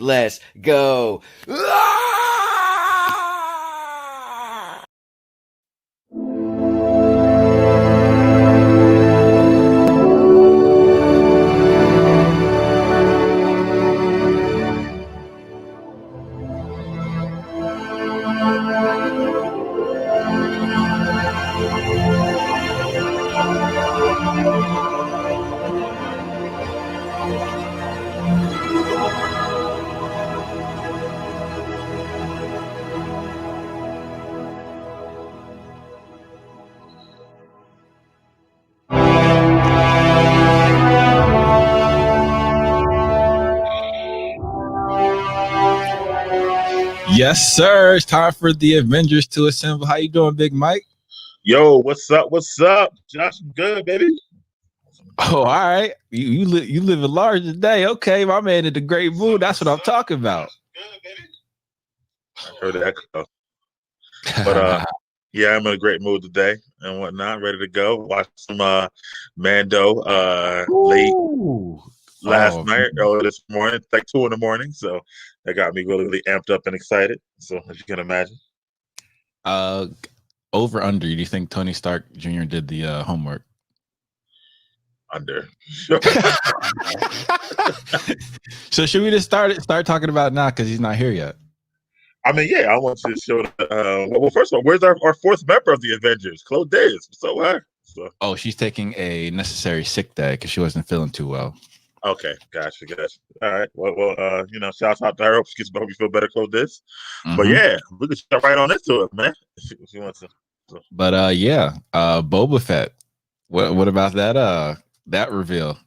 Let's go. Yes, sir. It's time for the Avengers to assemble. How you doing, Big Mike? Yo, what's up? What's up? Josh, I'm good, baby. Oh, all right. You live at large today. Okay, my man in the great mood. That's what I'm talking about. Good, baby. I heard that echo. But yeah, I'm in a great mood today and whatnot. Ready to go. Watch some Mando late last night, early this morning. It's like 2 a.m. So that got me really, really amped up and excited. So as you can imagine. Over under. Do you think Tony Stark Jr. did the homework? Under. So should we just start talking about it now because he's not here yet? I mean, yeah, I want to show. Well, first of all, where's our fourth member of the Avengers? Chloé is so her. So. Oh, she's taking a necessary sick day because she wasn't feeling too well. Okay, gotcha. All right. Well, shout out to her. Hope you feel better, Chloé. Mm-hmm. But yeah, we could jump right on into it, man. If you want to. So. But Boba Fett. What about that reveal?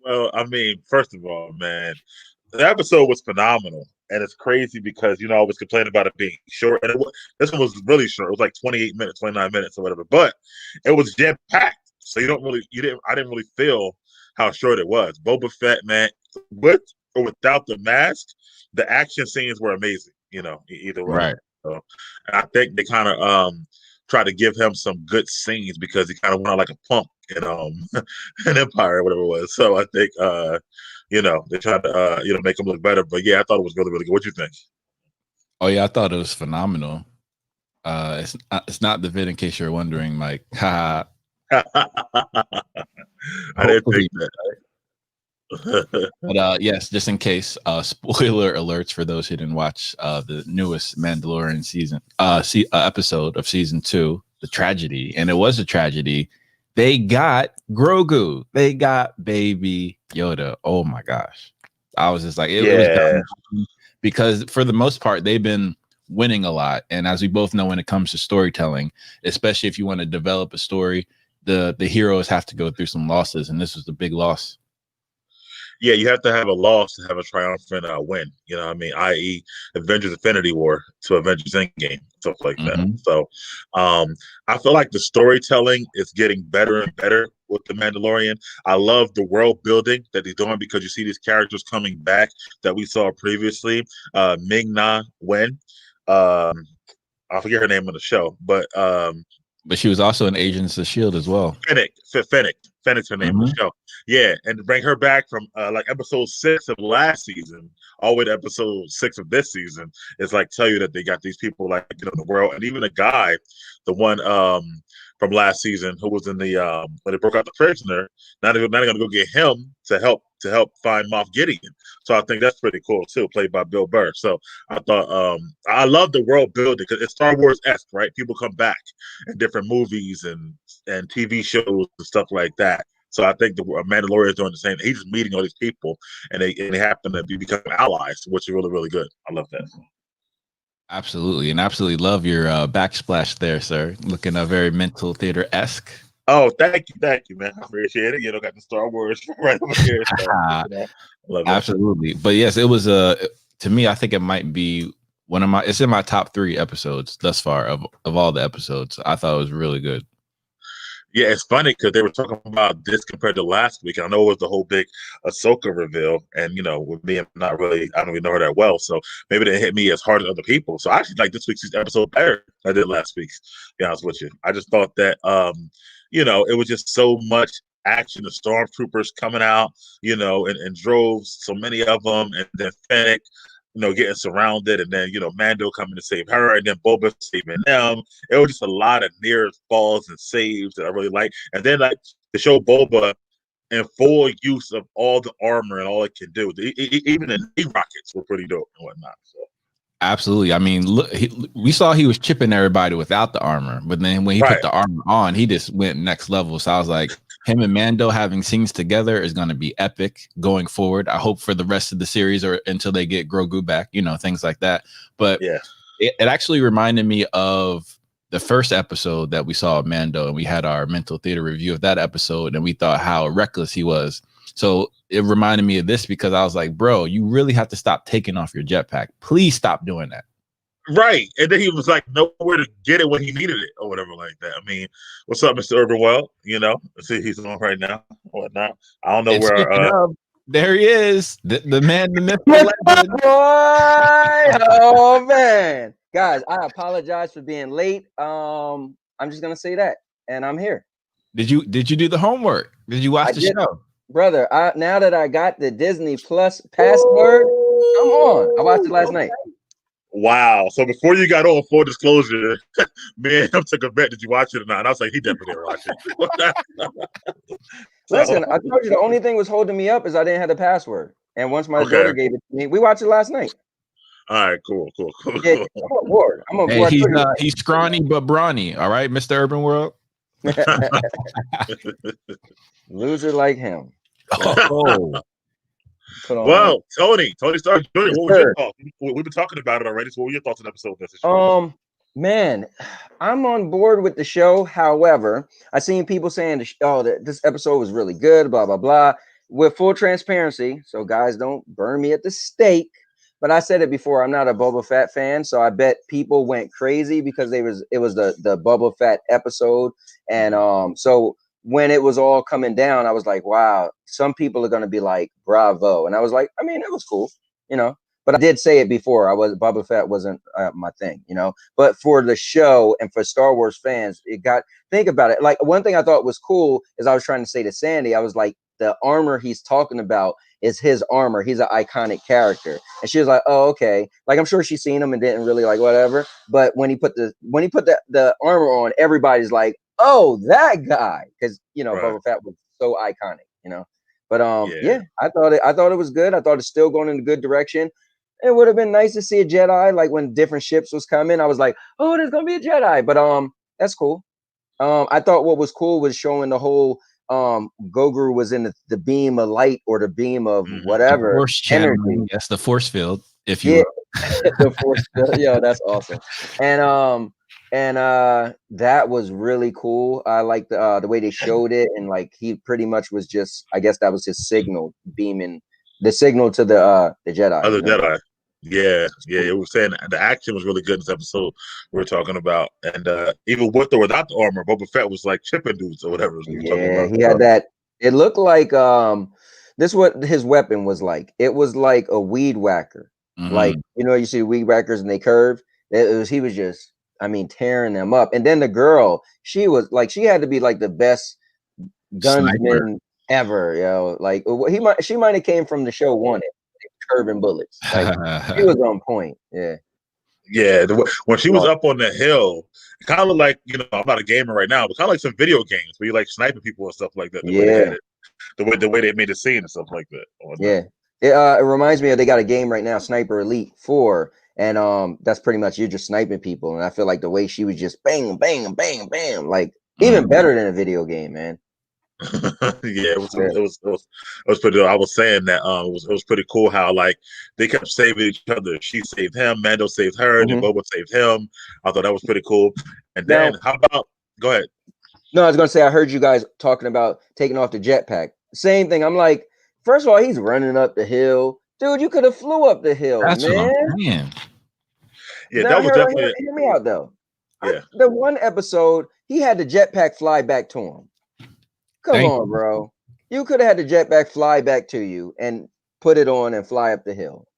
Well, I mean, first of all, man, the episode was phenomenal. And it's crazy because, I was complaining about it being short. And this one was really short. It was like 28 minutes, 29 minutes or whatever. But it was jam-packed. So I didn't really feel how short it was. Boba Fett, man, with or without the mask, the action scenes were amazing, either way. Right. So, and I think they kind of try to give him some good scenes because he kind of went on like a pump in an Empire or whatever it was. So I think they tried to make him look better. But yeah, I thought it was really, really good. What do you think? Oh yeah, I thought it was phenomenal. It's not the vid in case you're wondering, Mike. I didn't think that. But yes, just in case, spoiler alerts for those who didn't watch the newest Mandalorian episode of season 2, the tragedy, and it was a tragedy. They got Grogu. They got Baby Yoda. Oh my gosh, I was just like, it was dumb because for the most part they've been winning a lot, and as we both know, when it comes to storytelling, especially if you want to develop a story, the heroes have to go through some losses, and this was the big loss. Yeah, you have to have a loss to have a triumphant win. You know what I mean? I.e. Avengers Infinity War to Avengers Endgame, stuff like that. So I feel like the storytelling is getting better and better with The Mandalorian. I love the world building that they're doing because you see these characters coming back that we saw previously. Ming-Na Wen. I forget her name on the show, but she was also in Agents of S.H.I.E.L.D. as well. Fennec's her name on the show. Yeah, and to bring her back from like episode 6 of last season all the way to episode 6 of this season, it's like tell you that they got these people like in the world, and even a guy, the one from last season who was in the when they broke out the prisoner, now they're going to go get him to help find Moff Gideon. So I think that's pretty cool too, played by Bill Burr. So I thought I love the world building because it's Star Wars-esque, right? People come back in different movies and TV shows and stuff like that. So I think the Mandalorian is doing the same. He's just meeting all these people, and they happen to become allies, which is really, really good. I love that. Absolutely, and absolutely love your backsplash there, sir. Looking very mental theater-esque. Oh, thank you, man. I appreciate it. Got the Star Wars right over here. So, love absolutely. But yes, it was to me, I think it might be it's in my top 3 episodes thus far of all the episodes. I thought it was really good. Yeah, it's funny because they were talking about this compared to last week. I know it was the whole big Ahsoka reveal, and with me, I don't even know her that well, so maybe it didn't hit me as hard as other people. So I actually like this week's episode better than I did last week's. To be honest with you, I just thought that it was just so much action, the stormtroopers coming out, in droves, so many of them, and then Fennec, getting surrounded, and then Mando coming to save her, and then Boba saving them. It was just a lot of near falls and saves that I really like, and then like to show Boba in full use of all the armor and all it can do. Even the knee rockets were pretty dope and whatnot. So. Absolutely. I mean, look, we saw he was chipping everybody without the armor, but then when he put the armor on, he just went next level. So I was like, him and Mando having scenes together is going to be epic going forward. I hope for the rest of the series or until they get Grogu back, things like that. But yeah, it actually reminded me of the first episode that we saw of Mando, and we had our mental theater review of that episode, and we thought how reckless he was. So it reminded me of this because I was like, bro, you really have to stop taking off your jetpack. Please stop doing that. Right. And then he was like nowhere to get it when he needed it or whatever like that. I mean, what's up, Mr. Urban Well? See, he's on right now. Whatnot. I don't know and where there he is. The man, the myth, the legend. Oh man. Guys, I apologize for being late. I'm just gonna say that. And I'm here. Did you do the homework? Did you watch the show? Brother, now that I got the Disney Plus password, come on. I watched it last night. Wow. So before you got on, full disclosure, man, I took a bet. Did you watch it or not? And I was like, he definitely didn't watch it. Listen, I told you the only thing was holding me up is I didn't have the password. And once my daughter gave it to me, we watched it last night. All right, cool. Yeah, I'm on board. He's scrawny but brawny. All right, Mr. Urban World. Loser like him. Oh. Well, Tony Stark Jr., what was your thoughts? We've been talking about it already. So what were your thoughts on the episode? Man, I'm on board with the show. However, I seen people saying, this episode was really good, blah, blah, blah. With full transparency, so guys don't burn me at the stake. But I said it before, I'm not a Boba Fett fan, so I bet people went crazy because it was the Boba Fett episode. And so when it was all coming down, I was like, wow, some people are gonna be like, bravo. And I was like, I mean, it was cool, But I did say it before. Boba Fett wasn't my thing, But for the show and for Star Wars fans, think about it. Like one thing I thought was cool is I was trying to say to Sandy, I was like, the armor he's talking about is his armor. He's an iconic character. And she was like, oh, okay. Like, I'm sure she's seen him and didn't really like whatever. But when he put the armor on, everybody's like, oh, that guy. Because, right. Boba Fett was so iconic, But yeah, I thought it was good. I thought it's still going in a good direction. It would have been nice to see a Jedi, like when different ships was coming. I was like, oh, there's gonna be a Jedi. But that's cool. I thought what was cool was showing the whole Grogu was in the beam of light or the beam of whatever the force energy. Yes, the force field, if you will. The force field. Yeah, that's awesome. And that was really cool. I like the way they showed it, and like he pretty much was just, I guess that was his signal beaming the signal to the Jedi. Other Jedi. Yeah. It was saying the action was really good in this episode we were talking about, and even with or without the armor, Boba Fett was like chipping dudes or whatever. Yeah, he had that. It looked like this is what his weapon was like. It was like a weed whacker. Like you see weed whackers and they curve. He was just, I mean, tearing them up. And then the girl, she had to be like the best gunman ever. Like she might have came from the show Wanted. Curving bullets. Like, he was on point. Yeah. When she was up on the hill, it kind of looked like, I'm not a gamer right now, but kind of like some video games where you like sniping people and stuff like that. The way they made the scene and stuff like that. Yeah. It reminds me of, they got a game right now, Sniper Elite 4, and that's pretty much you're just sniping people. And I feel like the way she was just bang, bang, bang, bang, like even better than a video game, man. Yeah, it was pretty. I was saying that it was pretty cool how like they kept saving each other. She saved him, Mando saved her, and then Boba saved him. I thought that was pretty cool. And then how about go ahead? No, I was gonna say I heard you guys talking about taking off the jetpack. Same thing. I'm like, first of all, he's running up the hill, dude. You could have flew up the hill, That's man. What I'm saying. Yeah, that was definitely. Hear me out though. Yeah, the one episode he had the jetpack fly back to him. Come on, bro. You could have had the jetpack fly back to you and put it on and fly up the hill.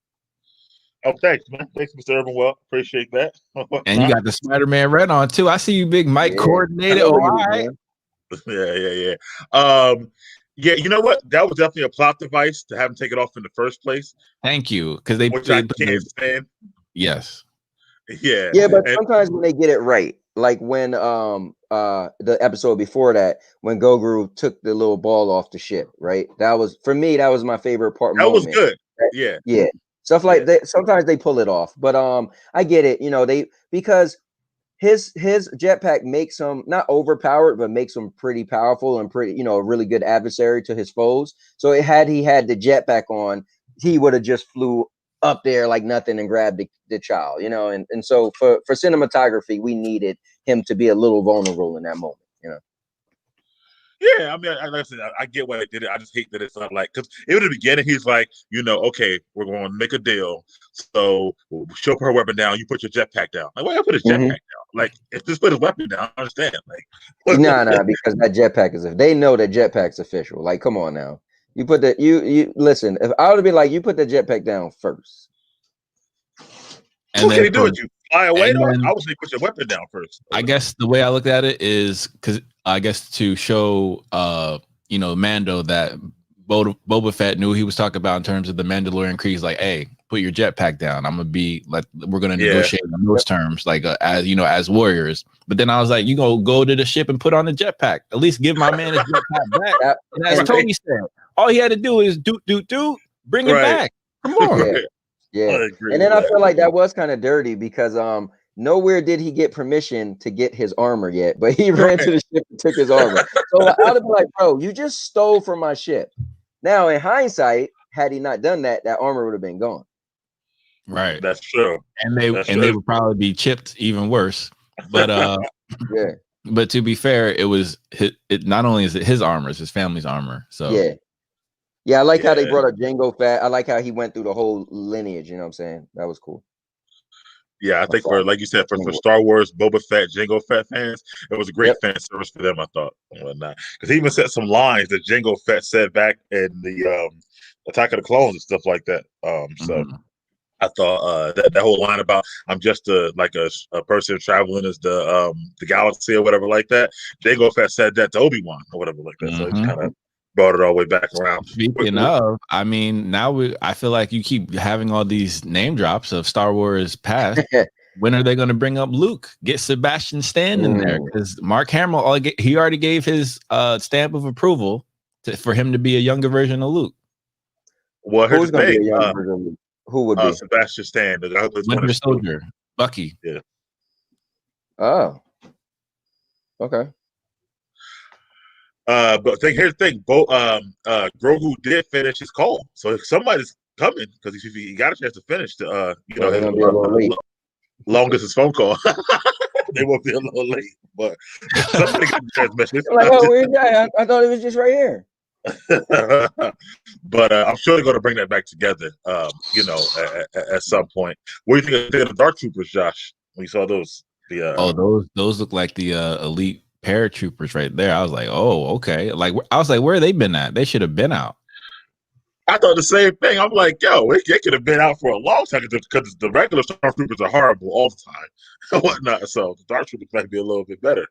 Oh, thanks, man. Thanks, Mr. Urban. Well, appreciate that. And you got the Spider-Man red on too. I see you, big Mike coordinator. Oh, all right. Yeah. Yeah, you know what? That was definitely a plot device to have him take it off in the first place, Thank you, because which I can't stand. yes. Yeah, Yeah, but and sometimes when they get it right, like when the episode before that, when Goguru took the little ball off the ship, right? That was for me, that was my favorite part that was moment. good. Yeah, Yeah. Stuff yeah, like that. Sometimes they pull it off. But I get it, they because his jetpack makes him not overpowered, but makes him pretty powerful and pretty, a really good adversary to his foes. So had he had the jetpack on, he would have just flew up there like nothing and grabbed the child, and so for cinematography, we needed him to be a little vulnerable in that moment. yeah. I mean, like I said, I get why they did it. I just hate that it's not like, because in the beginning he's like, okay, we're going to make a deal. So she'll put her weapon down. You put your jetpack down. Like, why you put his jetpack down? Like, if just put his weapon down, I understand. Like, Nah, because that jetpack is, if they know that jetpack's official, like, come on now. You put the you listen. If I would be like, you put the jetpack down first. And what can then he do? It you fly away? and Though? then I would say put your weapon down first. I guess the way I looked at it is because I guess to show Mando that Boba Fett knew he was talking about in terms of the Mandalorian Creed. Like, hey, put your jetpack down. I'm gonna be like, we're gonna negotiate on those terms, like as warriors. But then I was like, you go to the ship and put on the jetpack. At least give my man his jetpack back. And as Tony said, all he had to do is bring it back. Come on. Yeah. And then I feel like that was kind of dirty because nowhere did he get permission to get his armor yet, but he ran to the ship and took his armor. So I would be like, bro, you just stole from my ship. Now, in hindsight, had he not done that, that armor would have been gone. Right. That's true. And they would probably be chipped even worse. But yeah. But to be fair, it not only is it his armor, it's his family's armor. So yeah, I like how they brought up Jango Fett. I like how he went through the whole lineage. You know what I'm saying? That was cool. Yeah, I think for, like you said, for Star Wars, Boba Fett, Jango Fett fans, it was a great fan service for them, I thought, and whatnot. Because he even said some lines that Jango Fett said back in the Attack of the Clones and stuff like that. So I thought that whole line about I'm just a person traveling as the galaxy or whatever like that. Jango Fett said that to Obi-Wan or whatever like that. So it's kind of brought it all the way back around. Speaking of, I mean, now I feel like you keep having all these name drops of Star Wars past. When are they going to bring up Luke? Get Sebastian Stan in there, because Mark Hamill, he already gave his stamp of approval for him to be a younger version of Luke. Well, here's the thing. Who would be Sebastian Stan, the Winter Soldier, Bucky? Yeah. Oh. Okay. But here's the thing: Grogu did finish his call, so if somebody's coming because he got a chance to finish the long distance phone call. They won't be a little late, but somebody got the transmission. Like, oh, where's that? I thought it was just right here. But I'm sure they're going to bring that back together. At some point. What do you think of the Dark Troopers, Josh? When you saw those, those look like the elite paratroopers right there. I was like, oh, okay. Like, I was like, where they been at? They should have been out. I thought the same thing. I'm like, yo, they could have been out for a long time because the regular stormtroopers are horrible all the time and whatnot. So the Dark Troopers might be a little bit better.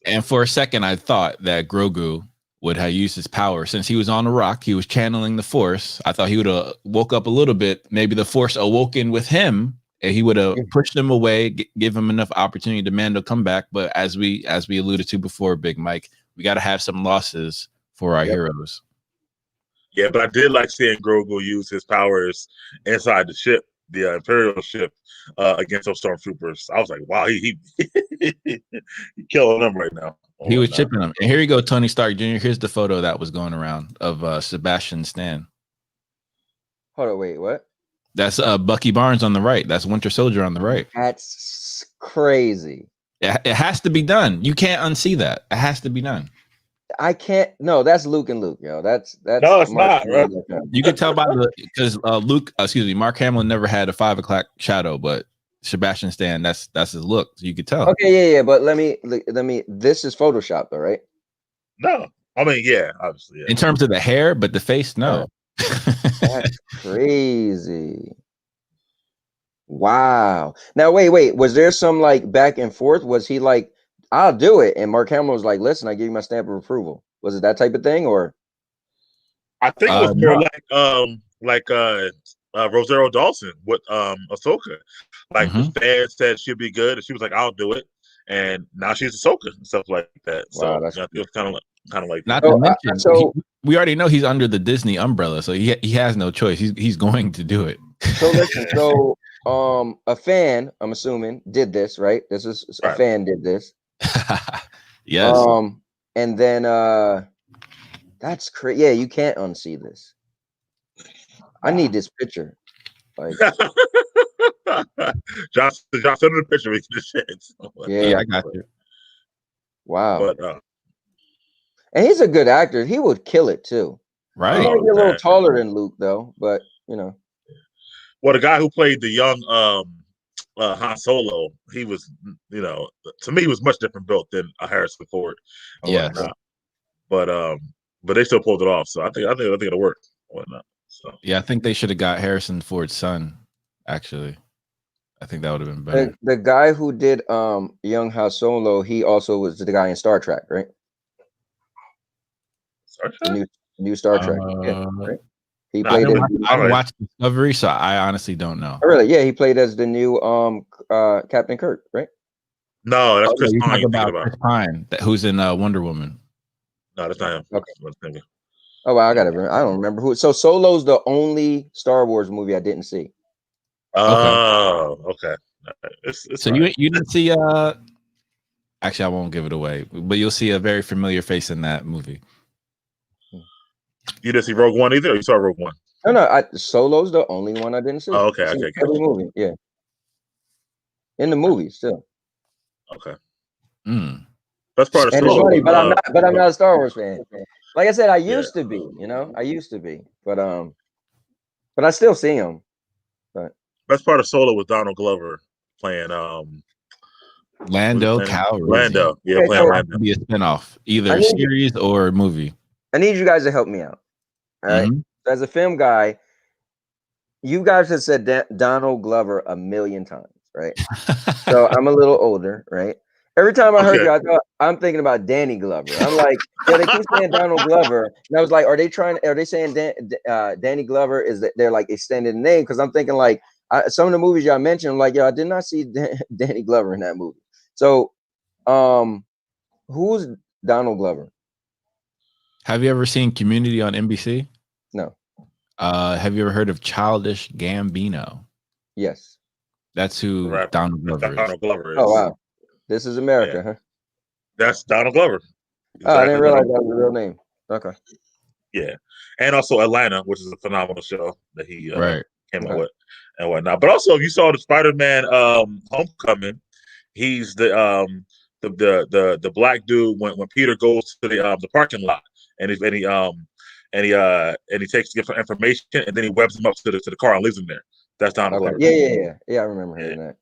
And for a second, I thought that Grogu would have used his power since he was on the rock. He was channeling the Force. I thought he would have woke up a little bit. Maybe the Force awoken with him, and he would have pushed him away, give him enough opportunity to Mando come back. But as we alluded to before, Big Mike, we got to have some losses for our heroes. Yeah, but I did like seeing Grogu use his powers inside the ship, the Imperial ship, against those stormtroopers. I was like, wow, he killing them right now. He was chipping them. And here you go, Tony Stark Jr. Here's the photo that was going around of Sebastian Stan. Hold on, wait, what? That's Bucky Barnes on the right. That's Winter Soldier on the right. That's crazy. It has to be done. You can't unsee that. It has to be done. I can't. No, that's Luke and Luke, yo. That's no, it's not. Right? You can tell by because Mark Hamill never had a 5 o'clock shadow, but Sebastian Stan, that's his look. So you could tell. Okay, yeah. But let me. This is Photoshop, though, right? No, I mean, yeah, obviously. Yeah. In terms of the hair, but the face, no. That's crazy. Wow. Now, wait. Was there some like back and forth? Was he like I'll do it. And Mark Hamill was like, listen, I give you my stamp of approval. Was it that type of thing, or? I think it was more like Rosario Dawson with Ahsoka. Like the fans said she'd be good, and she was like, "I'll do it," and now she's Ahsoka and stuff like that. Wow, So it was kind of like not that. to mention, we already know he's under the Disney umbrella, so he has no choice. He's going to do it. So listen, a fan, I'm assuming, did this, right? This is a fan did this. Yes. And then that's crazy. Yeah, you can't unsee this. I need this picture. Like Josh send the picture we can share it. Yeah, I got you. Wow. But and he's a good actor. He would kill it too. Right. He might be a little taller than Luke though, but you know. Well, the guy who played the young Han Solo, he was, to me, he was much different built than Harrison Ford. Yeah. But they still pulled it off. So I think it'll work. Whatnot. So yeah, I think they should have got Harrison Ford's son. Actually, I think that would have been better. The guy who did young Han Solo, he also was the guy in Star Trek, right? Star Trek? New Star Trek. Yeah, right? He played. I didn't watch Discovery, so I honestly don't know. Oh, really? Yeah, he played as the new Captain Kirk, right? No, that's Chris Pine. Chris Pine, who's in Wonder Woman. No, that's not him. Okay. Oh, wow, I don't remember who. So Solo's the only Star Wars movie I didn't see. Oh, okay. It's so you didn't see actually I won't give it away, but you'll see a very familiar face in that movie. You didn't see Rogue One either, or you saw Rogue One? No, Solo's the only one I didn't see. Oh, okay, Every movie, yeah. In the movie still. Okay. That's part of Solo. Funny, but I'm not a Star Wars fan. Like I said, I used to be, but I still see him. But that's part of Solo with Donald Glover playing Lando Calrissian. Lando, yeah, playing Lando. Be a spinoff, either series or movie. I need you guys to help me out. All right, as a film guy, you guys have said Donald Glover a million times, right? So I'm a little older, right? Every time I heard you, I'm thinking about Danny Glover. I'm like, yeah, they keep saying Donald Glover, and I was like, are they saying Danny Glover? Is that they're like extended name? Because I'm thinking like some of the movies y'all mentioned, like, I did not see Danny Glover in that movie. So, who's Donald Glover? Have you ever seen Community on NBC? No. Have you ever heard of Childish Gambino? Yes. That's who Donald Glover is. Oh wow. This is America, huh? That's Donald Glover. Exactly. Oh, I didn't realize that was the real name. Okay. Yeah. And also Atlanta, which is a phenomenal show that he came up with and whatnot. But also, if you saw the Spider-Man Homecoming, he's the black dude when Peter goes to the parking lot and he takes different information and then he webs him up to the car and leaves him there. That's Donald Glover. Yeah. I remember hearing that.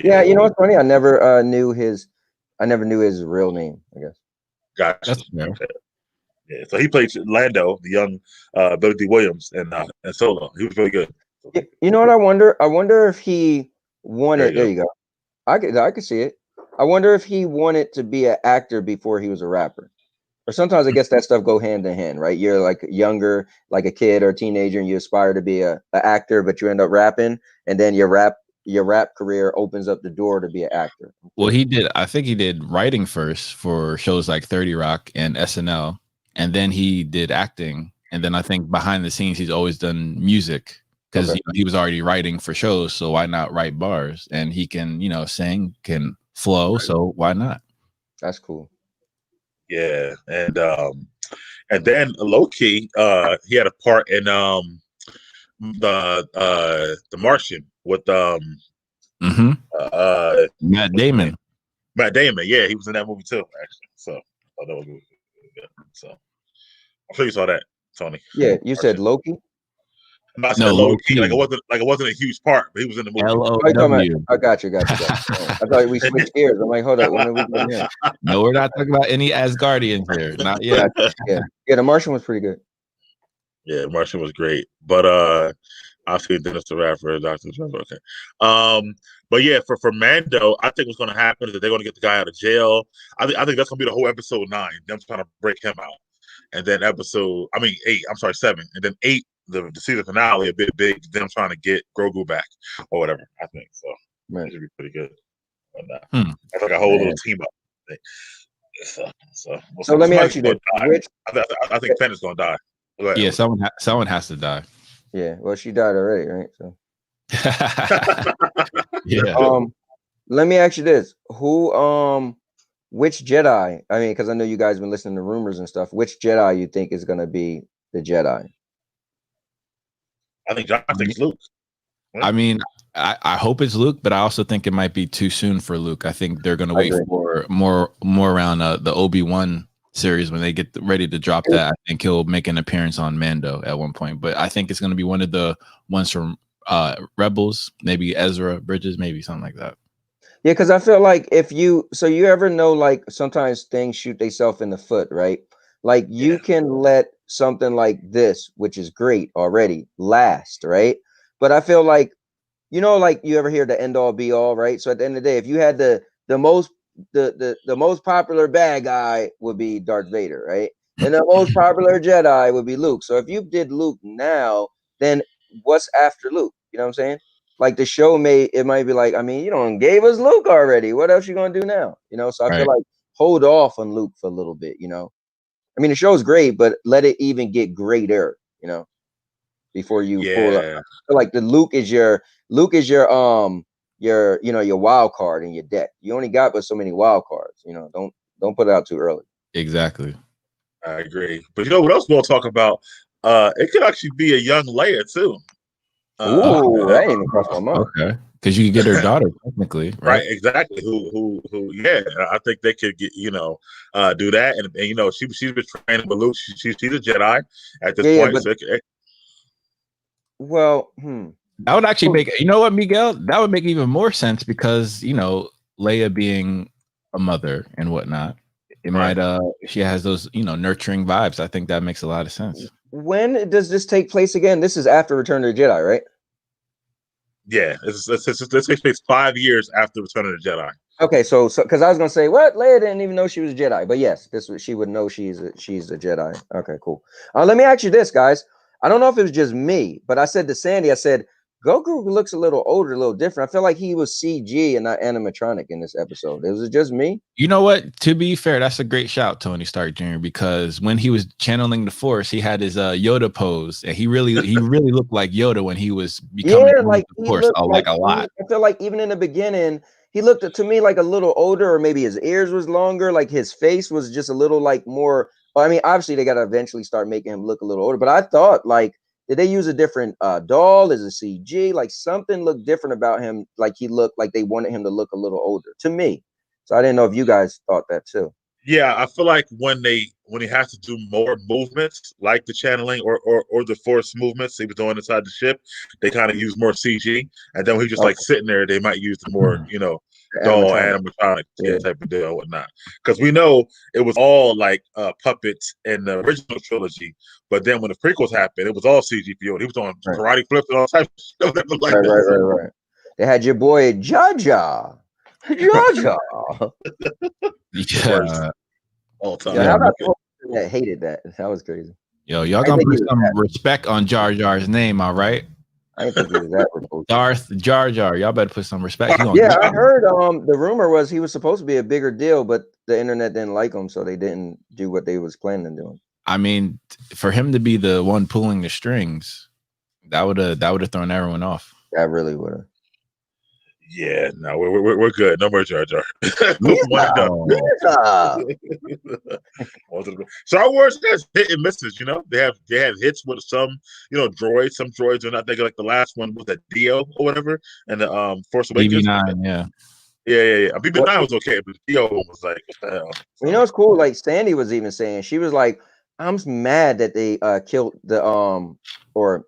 Yeah. You know what's funny? I never knew his real name. I guess. Gotcha. Okay. Yeah. So he played Lando, the young Billy D. Williams, and Solo. He was really good. You know what I wonder? I wonder if he wanted. There you go. I could see it. I wonder if he wanted to be an actor before he was a rapper. Or sometimes I guess that stuff go hand in hand, right? You're like younger, like a kid or a teenager, and you aspire to be an actor, but you end up rapping, and then your rap career opens up the door to be an actor. Well, I think he did writing first for shows like 30 Rock and SNL, and then he did acting, and then I think behind the scenes he's always done music because he was already writing for shows, so why not write bars? And he can, sing, can flow, so why not? That's cool. Yeah, and then low key, he had a part in the Martian with Matt Damon. Yeah, he was in that movie too, actually. So I thought that was good. So I'm sure you saw that, Tony. Yeah, you said Loki. I said low key. Like it wasn't a huge part, but he was in the movie. LOW. I got you. I thought we switched gears. I'm like, hold up, when are we going here? No, we're not talking about any Asgardians here. Not yet. Yeah, The Martian was pretty good. Yeah, The Martian was great. But I'll see Dennis the Rapper, Dr. Trevor. Okay. But yeah, for Mando, I think what's going to happen is that they're going to get the guy out of jail. I think that's going to be the whole episode 9. Them trying to break him out, and then 8. I'm sorry, 7, and then 8. The season finale a bit big. Them trying to get Grogu back or whatever. I think so. Right. It should be pretty good. That's like a whole little team up thing. So let me ask you this: I think Penn is going to die. Yeah, someone has to die. Yeah, well, she died already, right? So yeah. Let me ask you this: which Jedi? I mean, because I know you guys have been listening to rumors and stuff. Which Jedi you think is going to be the Jedi? I think it's Luke. What? I mean, I hope it's Luke, but I also think it might be too soon for Luke. I think they're going to wait for more around the Obi-Wan series when they get ready to drop that. I think he'll make an appearance on Mando at one point, but I think it's going to be one of the ones from Rebels, maybe Ezra Bridges, maybe something like that. Yeah, because I feel like you ever know, like, sometimes things shoot themselves in the foot, right? Like you can let something like this, which is great already, last, right? But I feel like, like you ever hear the end all be all, right? So at the end of the day, if you had the most popular bad guy would be Darth Vader, right? And the most popular Jedi would be Luke. So if you did Luke now, then what's after Luke? You know what I'm saying? Like the show might be like, I mean, you gave us Luke already. What else you gonna do now? So I feel like hold off on Luke for a little bit, I mean, the show's great, but let it even get greater, before you pull up. I feel like the Luke is your your wild card in your deck. You only got but so many wild cards. Don't put it out too early. Exactly. I agree. But what else we'll talk about? It could actually be a young Leia too. That ain't even cross my mind. Okay. Because you could get her daughter technically, right? Exactly. Who? Yeah, I think they could get do that, and she's been training with Luke. She's a Jedi at this point. But, so that would actually make what, Miguel? That would make even more sense because Leia being a mother and whatnot, it might she has those nurturing vibes. I think that makes a lot of sense. When does this take place again? This is after Return of the Jedi, right? Yeah, this takes place 5 years after Return of the Jedi. Okay, so because I was gonna say, what, Leia didn't even know she was a Jedi, but yes, she would know she's a Jedi. Okay, cool. Let me ask you this, guys. I don't know if it was just me, but I said to Sandy, I said Goku looks a little older, a little different. I feel like he was CG and not animatronic in this episode. Was it just me? You know what? To be fair, that's a great shout, Tony Stark Jr., because when he was channeling the Force, he had his Yoda pose, and he really looked like Yoda when he was becoming the Force, a lot. I feel like even in the beginning, he looked to me like a little older, or maybe his ears was longer, like his face was just a little like more. I mean, obviously they got to eventually start making him look a little older, but I thought like, did they use a different doll? Is it CG? Like something looked different about him. Like he looked like they wanted him to look a little older to me. So I didn't know if you guys thought that too. Yeah, I feel like when he has to do more movements, like the channeling or the Force movements he was doing inside the ship, they kind of use more CG. And then when he's just like sitting there, they might use the more, doll animatronic type of deal and whatnot. Because we know it was all like puppets in the original trilogy, but then when the prequels happened, it was all CG for you. He was on karate flips and all types of stuff. Right. They had your boy Jaja. Yeah. All time. Yeah, how about the that hated that? That was crazy. Yo, y'all gonna put some respect on Jar Jar's name, all right? I didn't think he was that. Darth Jar Jar. Y'all better put some respect. I heard the rumor was he was supposed to be a bigger deal, but the internet didn't like him, so they didn't do what they was planning on doing. I mean, for him to be the one pulling the strings, that would have thrown everyone off. That really would have. Yeah, no, we're good. No more Jar Jar. Star Wars has hit and misses. They have hits with some droids. Some droids are not thinking like the last one was that Dio or whatever, and the Force Awakens. BB-9, yeah. BB-9 was okay, but Dio was like, what the hell? It's cool. Like Sandy was even saying, she was like, I'm mad that they killed the or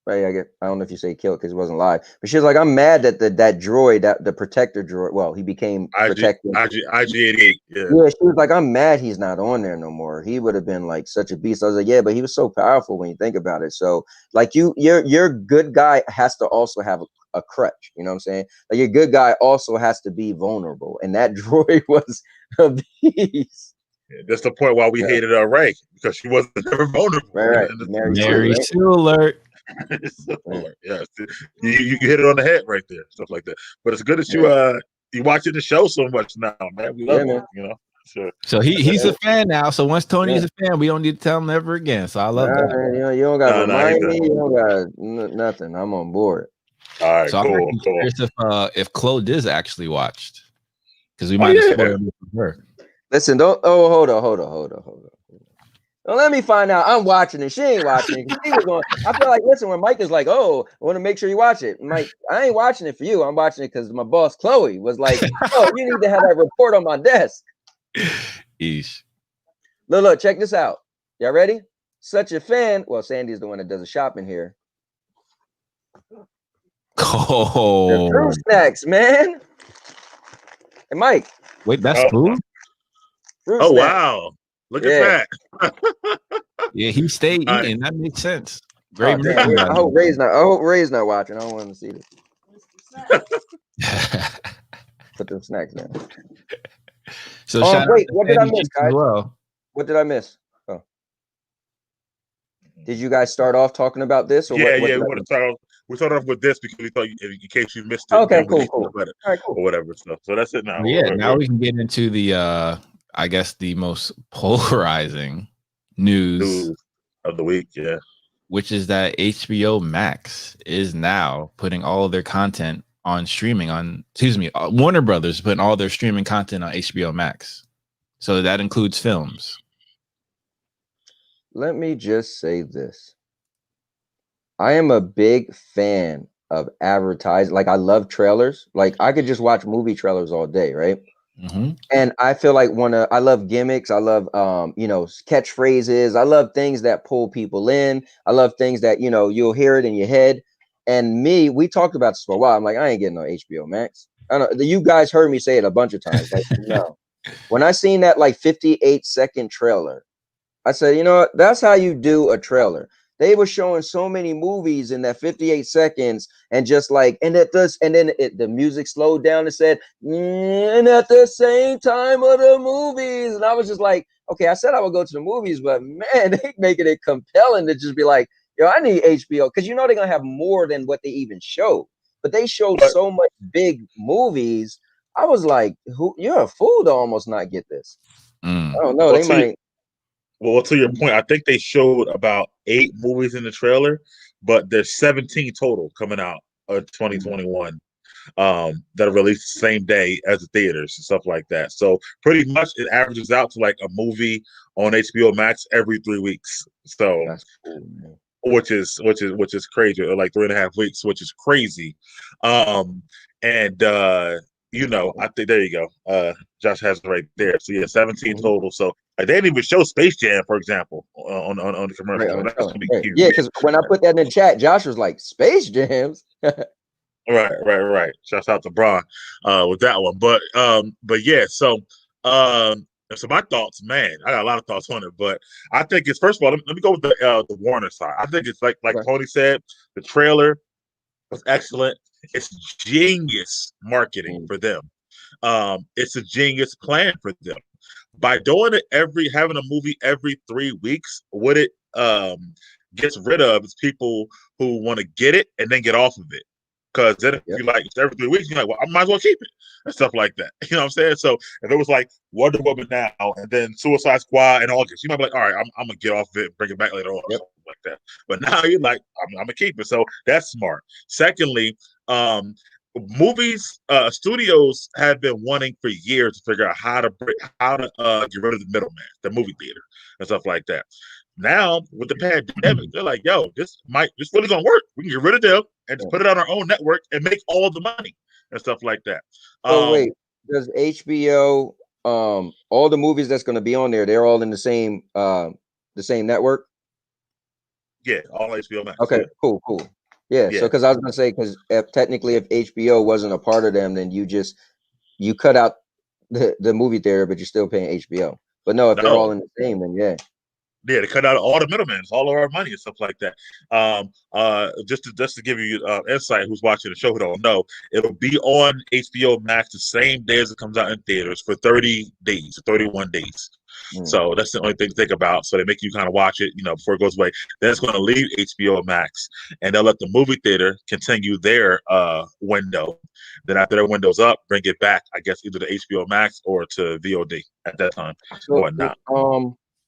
Right, I don't know if you say killed because it wasn't live, but she was like, I'm mad that that droid, that the protector droid, well, he became protector. IG-88. Yeah. Yeah, she was like, I'm mad he's not on there no more. He would have been like such a beast. I was like, yeah, but he was so powerful when you think about it. So like your good guy has to also have a crutch. You know what I'm saying? Like your good guy also has to be vulnerable, and that droid was a beast. That's the point why we hated her Ray, because she wasn't ever vulnerable. Right. Mary Sue alert. Yeah, you hit it on the head right there, stuff like that. But it's good that you watching the show so much now, man. We love it, man. you know. Sure. So he's a fan now. So once Tony's a fan, we don't need to tell him ever again. So I love that. Man, you don't got to remind me. You don't got nothing. I'm on board. All right, so cool. I'm curious if Chloé Diz actually watched, because we might have spoiled it for her. Listen, don't. Oh, hold on. Well, let me find out. I'm watching it. She ain't watching it. She was going. I feel like, listen, when Mike is like, "Oh, I want to make sure you watch it," Mike, I ain't watching it for you. I'm watching it because my boss Chloé was like, "Oh, you need to have that report on my desk." Eesh. Look, check this out. Y'all ready? Such a fan. Well, Sandy's the one that does the shopping here. Oh, fruit snacks, man. Hey, Mike. Wait, that's food? Oh, wow. Look at that. Yeah, he stayed eating. That makes sense. Great. I hope Ray's not watching. I don't want to see this. Put them snacks down. So wait, what did I miss, guys? Well. What did I miss? Oh. Did you guys start off talking about this? Or we want to start off. We started off with this because we thought, in case you missed it, okay, cool. All right, cool. Or whatever. So that's it now. Yeah, now we can get into the I guess the most polarizing news of the week, which is that HBO Max is now putting all of their content on streaming Warner Brothers putting all their streaming content on HBO Max. So that includes films. Let me just say this. I am a big fan of advertising. Like, I love trailers. Like, I could just watch movie trailers all day, right? Mm-hmm. And I feel like I love gimmicks. I love, catchphrases. I love things that pull people in. I love things that, you'll hear it in your head. And we talked about this for a while. I'm like, I ain't getting no HBO Max. I don't know. You guys heard me say it a bunch of times. Like, no. When I seen that like 58-second trailer, I said, you know what? That's how you do a trailer. They were showing so many movies in that 58 seconds, and just like, and then the music slowed down and said, and at the same time of the movies. And I was just like, okay, I said I would go to the movies, but man, they making it compelling to just be like, yo, I need HBO, because they're gonna have more than what they even showed. But they showed so much big movies. I was like, you're a fool to almost not get this. I don't know. They might. Well, to your point, I think they showed about 8 movies in the trailer, but there's 17 total coming out of 2021 that are released the same day as the theaters and stuff like that. So pretty much it averages out to like a movie on HBO Max every 3 weeks. So that's cool, man. Which is crazy, or like 3.5 weeks, which is crazy. I think there you go. Josh has it right there. So yeah, 17 total. So they didn't even show Space Jam, for example, on the commercial. Right, that's gonna be huge. Yeah, because when I put that in the chat, Josh was like, Space Jams. Right. Shouts out to Bron with that one. But yeah, so my thoughts, man, I got a lot of thoughts on it, but I think it's, first of all, let me go with the Warner side. I think it's like Tony said, the trailer was excellent. It's genius marketing for them. It's a genius plan for them. By doing it having a movie every 3 weeks, what it gets rid of is people who want to get it and then get off of it. Because then if you like every 3 weeks, you're like, well, I might as well keep it and stuff like that. You know what I'm saying? So if it was like Wonder Woman now and then Suicide Squad in August, you might be like, all right, I'm gonna get off of it and bring it back later on, or something like that. But now you're like, I'm gonna keep it. So that's smart. Secondly, studios have been wanting for years to figure out how to get rid of the middleman, the movie theater, and stuff like that. Now with the pandemic, they're like, yo, this really gonna work. We can get rid of them and just put it on our own network and make all the money and stuff like that. Oh wait, does HBO all the movies that's going to be on there, they're all in the same network? Yeah, all HBO Max. Okay, Yeah. cool. Yeah, so Yeah. because I was gonna say, because if technically if HBO wasn't a part of them, then you cut out the movie theater, but you're still paying HBO. But no, if they're all No. in the same, then yeah. Yeah, to cut out all the middlemen, all of our money and stuff like that. Just to give you insight, who's watching the show who don't know, it'll be on HBO Max the same day as it comes out in theaters for 30 days, 31 days. Mm. So that's the only thing to think about. So they make you kind of watch it, before it goes away. Then it's going to leave HBO Max, and they'll let the movie theater continue their window. Then after their window's up, bring it back, I guess, either to HBO Max or to VOD at that time and So whatnot.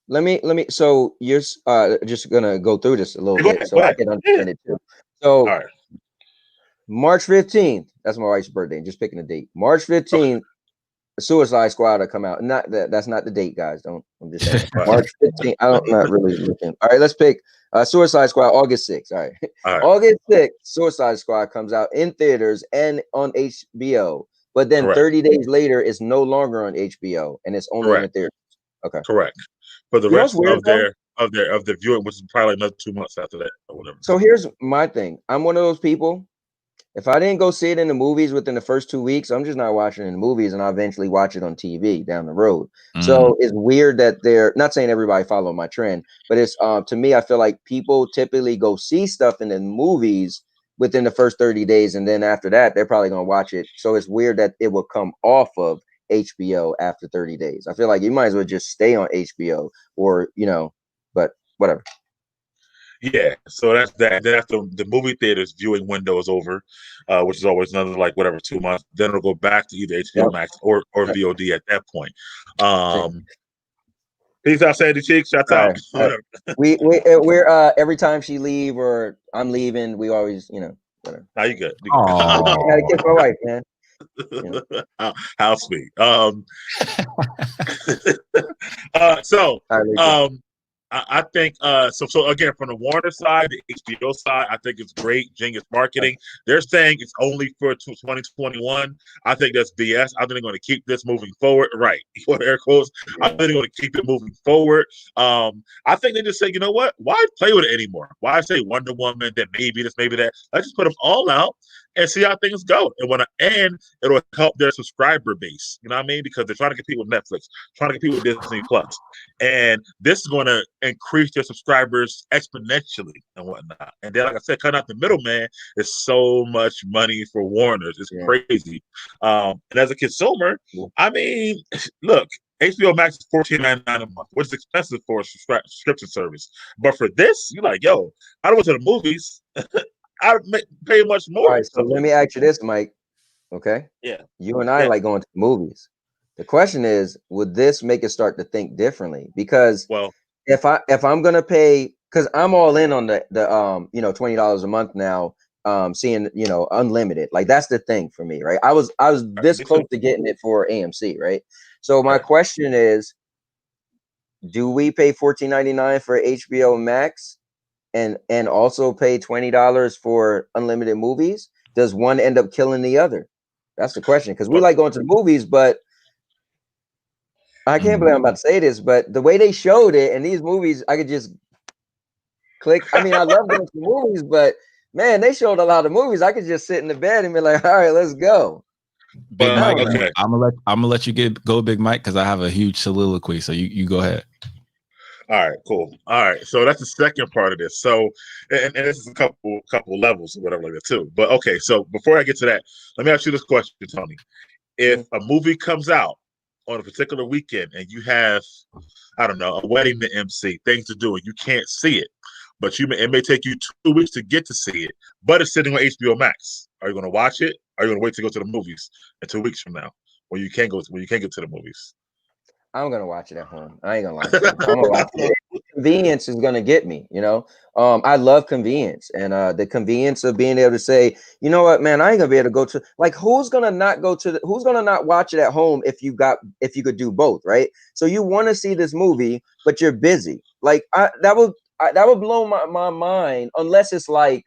let me. So you're just gonna go through this a little Go bit ahead, so go I ahead. can Yeah. understand it too. So All right. March 15th, that's my wife's birthday. Just picking a date. March 15th, Suicide Squad will come out. Not that that's not the date, guys. I'm just saying. Right. March 15th. I'm not really looking. All right, let's pick Suicide Squad August 6th. All right. All right. August 6th, Suicide Squad comes out in theaters and on HBO. But then Correct. 30 days later, it's no longer on HBO and it's only in the Correct. theaters. Okay. Correct. For the You know what's rest weird of though? their viewing, which is probably another 2 months after that or whatever. So here's my thing. I'm one of those people. If I didn't go see it in the movies within the first 2 weeks, I'm just not watching it in the movies, and I'll eventually watch it on TV down the road. So it's weird that they're not saying everybody follow my trend, but it's to me, I feel like people typically go see stuff in the movies within the first 30 days, and then after that, they're probably gonna watch it. So it's weird that it will come off of HBO after 30 days. I feel like you might as well just stay on HBO or but whatever. Yeah, so that's that. Then after the movie theater's viewing window is over, which is always another 2 months, then it'll go back to either HBO Yep. Max or VOD at that point. Same. Peace out, Sandy Cheeks. Shouts out. All right. We're every time she leave or I'm leaving, we always whatever. Now you good. You Oh, I gotta kiss my wife, man. good. How sweet. So I think so again, from the Warner side, the HBO side, I think it's great, genius marketing. They're saying it's only for 2021. I think that's BS. I think they're going to keep this moving forward. Right. Air quotes. I think they're going to keep it moving forward. I think they just say, you know what? Why play with it anymore? Why say Wonder Woman, then maybe this, maybe that? Let's just put them all out and see how things go. And it'll help their subscriber base. You know what I mean? Because they're trying to compete with Netflix, trying to compete with Disney Plus. And this is going to increase their subscribers exponentially and whatnot. And then, like I said, cutting out the middleman is so much money for Warner's. It's crazy. And as a consumer, I mean, look, HBO Max is $14.99 a month, which is expensive for a subscription service. But for this, you're like, yo, I don't go to the movies. I pay much more. All right, so let me ask you this, Mike. Okay. Yeah. You and I like going to the movies. The question is, would this make us start to think differently? Because if I'm gonna pay, because I'm all in on the $20 a month now, seeing unlimited. Like that's the thing for me, right? I was this close to getting it for AMC, right? So my question is, do we pay $14.99 for HBO Max and also pay $20 for unlimited movies? Does one end up killing the other? That's the question. Because we like going to the movies, but I can't believe I'm about to say this, but the way they showed it in these movies, I could just click. I mean, I love going to movies, but man, they showed a lot of movies. I could just sit in the bed and be like, all right, let's go. Big Mike, I'm gonna let you go, Big Mike, because I have a huge soliloquy. So you go ahead. All right, cool. All right, so that's the second part of this. So, and this is a couple levels or whatever like that too. But okay, so before I get to that, let me ask you this question, Tony. If a movie comes out on a particular weekend and you have, I don't know, a wedding to MC, things to do, and you can't see it, but it may take you 2 weeks to get to see it, but it's sitting on HBO Max. Are you going to watch it? Or are you going to wait to go to the movies in 2 weeks from now when you can't get to the movies? I'm gonna watch it at home. I ain't gonna lie to you. I'm gonna watch it. Convenience is gonna get me, I love convenience and the convenience of being able to say, you know what, man, I ain't gonna be able to go to who's gonna not watch it at home if you could do both, right? So you want to see this movie, but you're busy. That would blow my mind unless it's like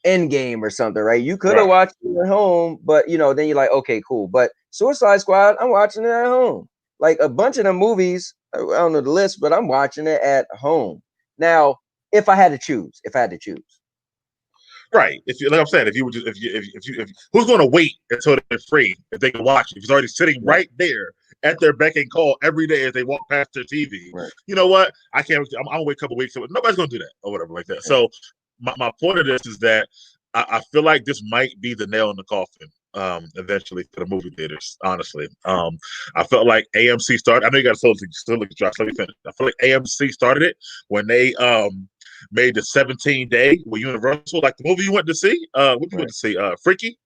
Endgame or something, right? You could have watched it at home, but then you're like, okay, cool. But Suicide Squad, I'm watching it at home. Like a bunch of the movies, I don't know the list, but I'm watching it at home. Now, if I had to choose, Right. If you, like I'm saying, if you would just, if who's going to wait until they're free if they can watch it? If it's already sitting right there at their beck and call every day as they walk past their TV. Right. You know what? I can't. I'm gonna wait a couple weeks. Nobody's gonna do that or whatever like that. So my point of this is that I feel like this might be the nail in the coffin. Eventually for the movie theaters, honestly. I felt like AMC started. I know you got to still look at Josh. Let me finish. I feel like AMC started it when they made the 17-day with Universal, like the movie you went to see. What you went to see? Freaky.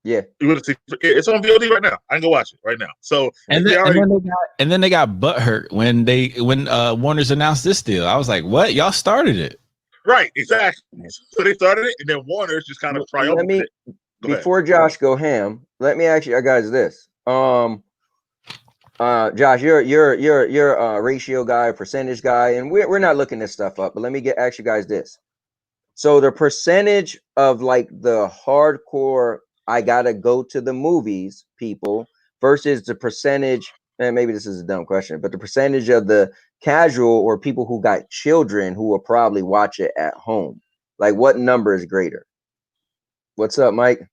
Yeah, you went to see. It's on VOD right now. I can go watch it right now. So and then they got butthurt when Warner's announced this deal. I was like, what? Y'all started it. Right, exactly. So they started it, and then Warner's just kind of triumphed it. Before Josh go ham, let me ask you guys this. Josh, you're a ratio guy, percentage guy, and we're not looking this stuff up, but let me ask you guys this. So the percentage of like the hardcore I gotta go to the movies people versus the percentage, and maybe this is a dumb question, but the percentage of the casual or people who got children who will probably watch it at home. Like what number is greater? What's up, Mike?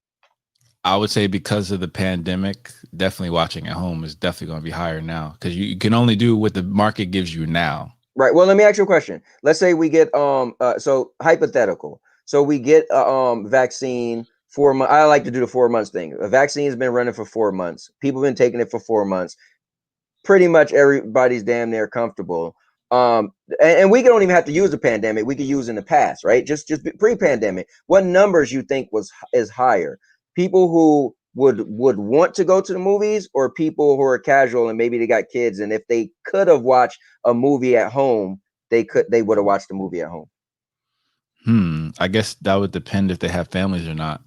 I would say because of the pandemic, definitely watching at home is definitely going to be higher now because you can only do what the market gives you now. Right. Well, let me ask you a question. Let's say we get so hypothetical. So we get vaccine 4 months. I like to do the 4 months thing. A vaccine has been running for 4 months. People have been taking it for 4 months. Pretty much everybody's damn near comfortable. And we don't even have to use the pandemic. We could use in the past, right? Just pre-pandemic. What numbers you think is higher? People who would want to go to the movies, or people who are casual and maybe they got kids, and if they could have watched a movie at home, they would have watched the movie at home. I guess that would depend if they have families or not.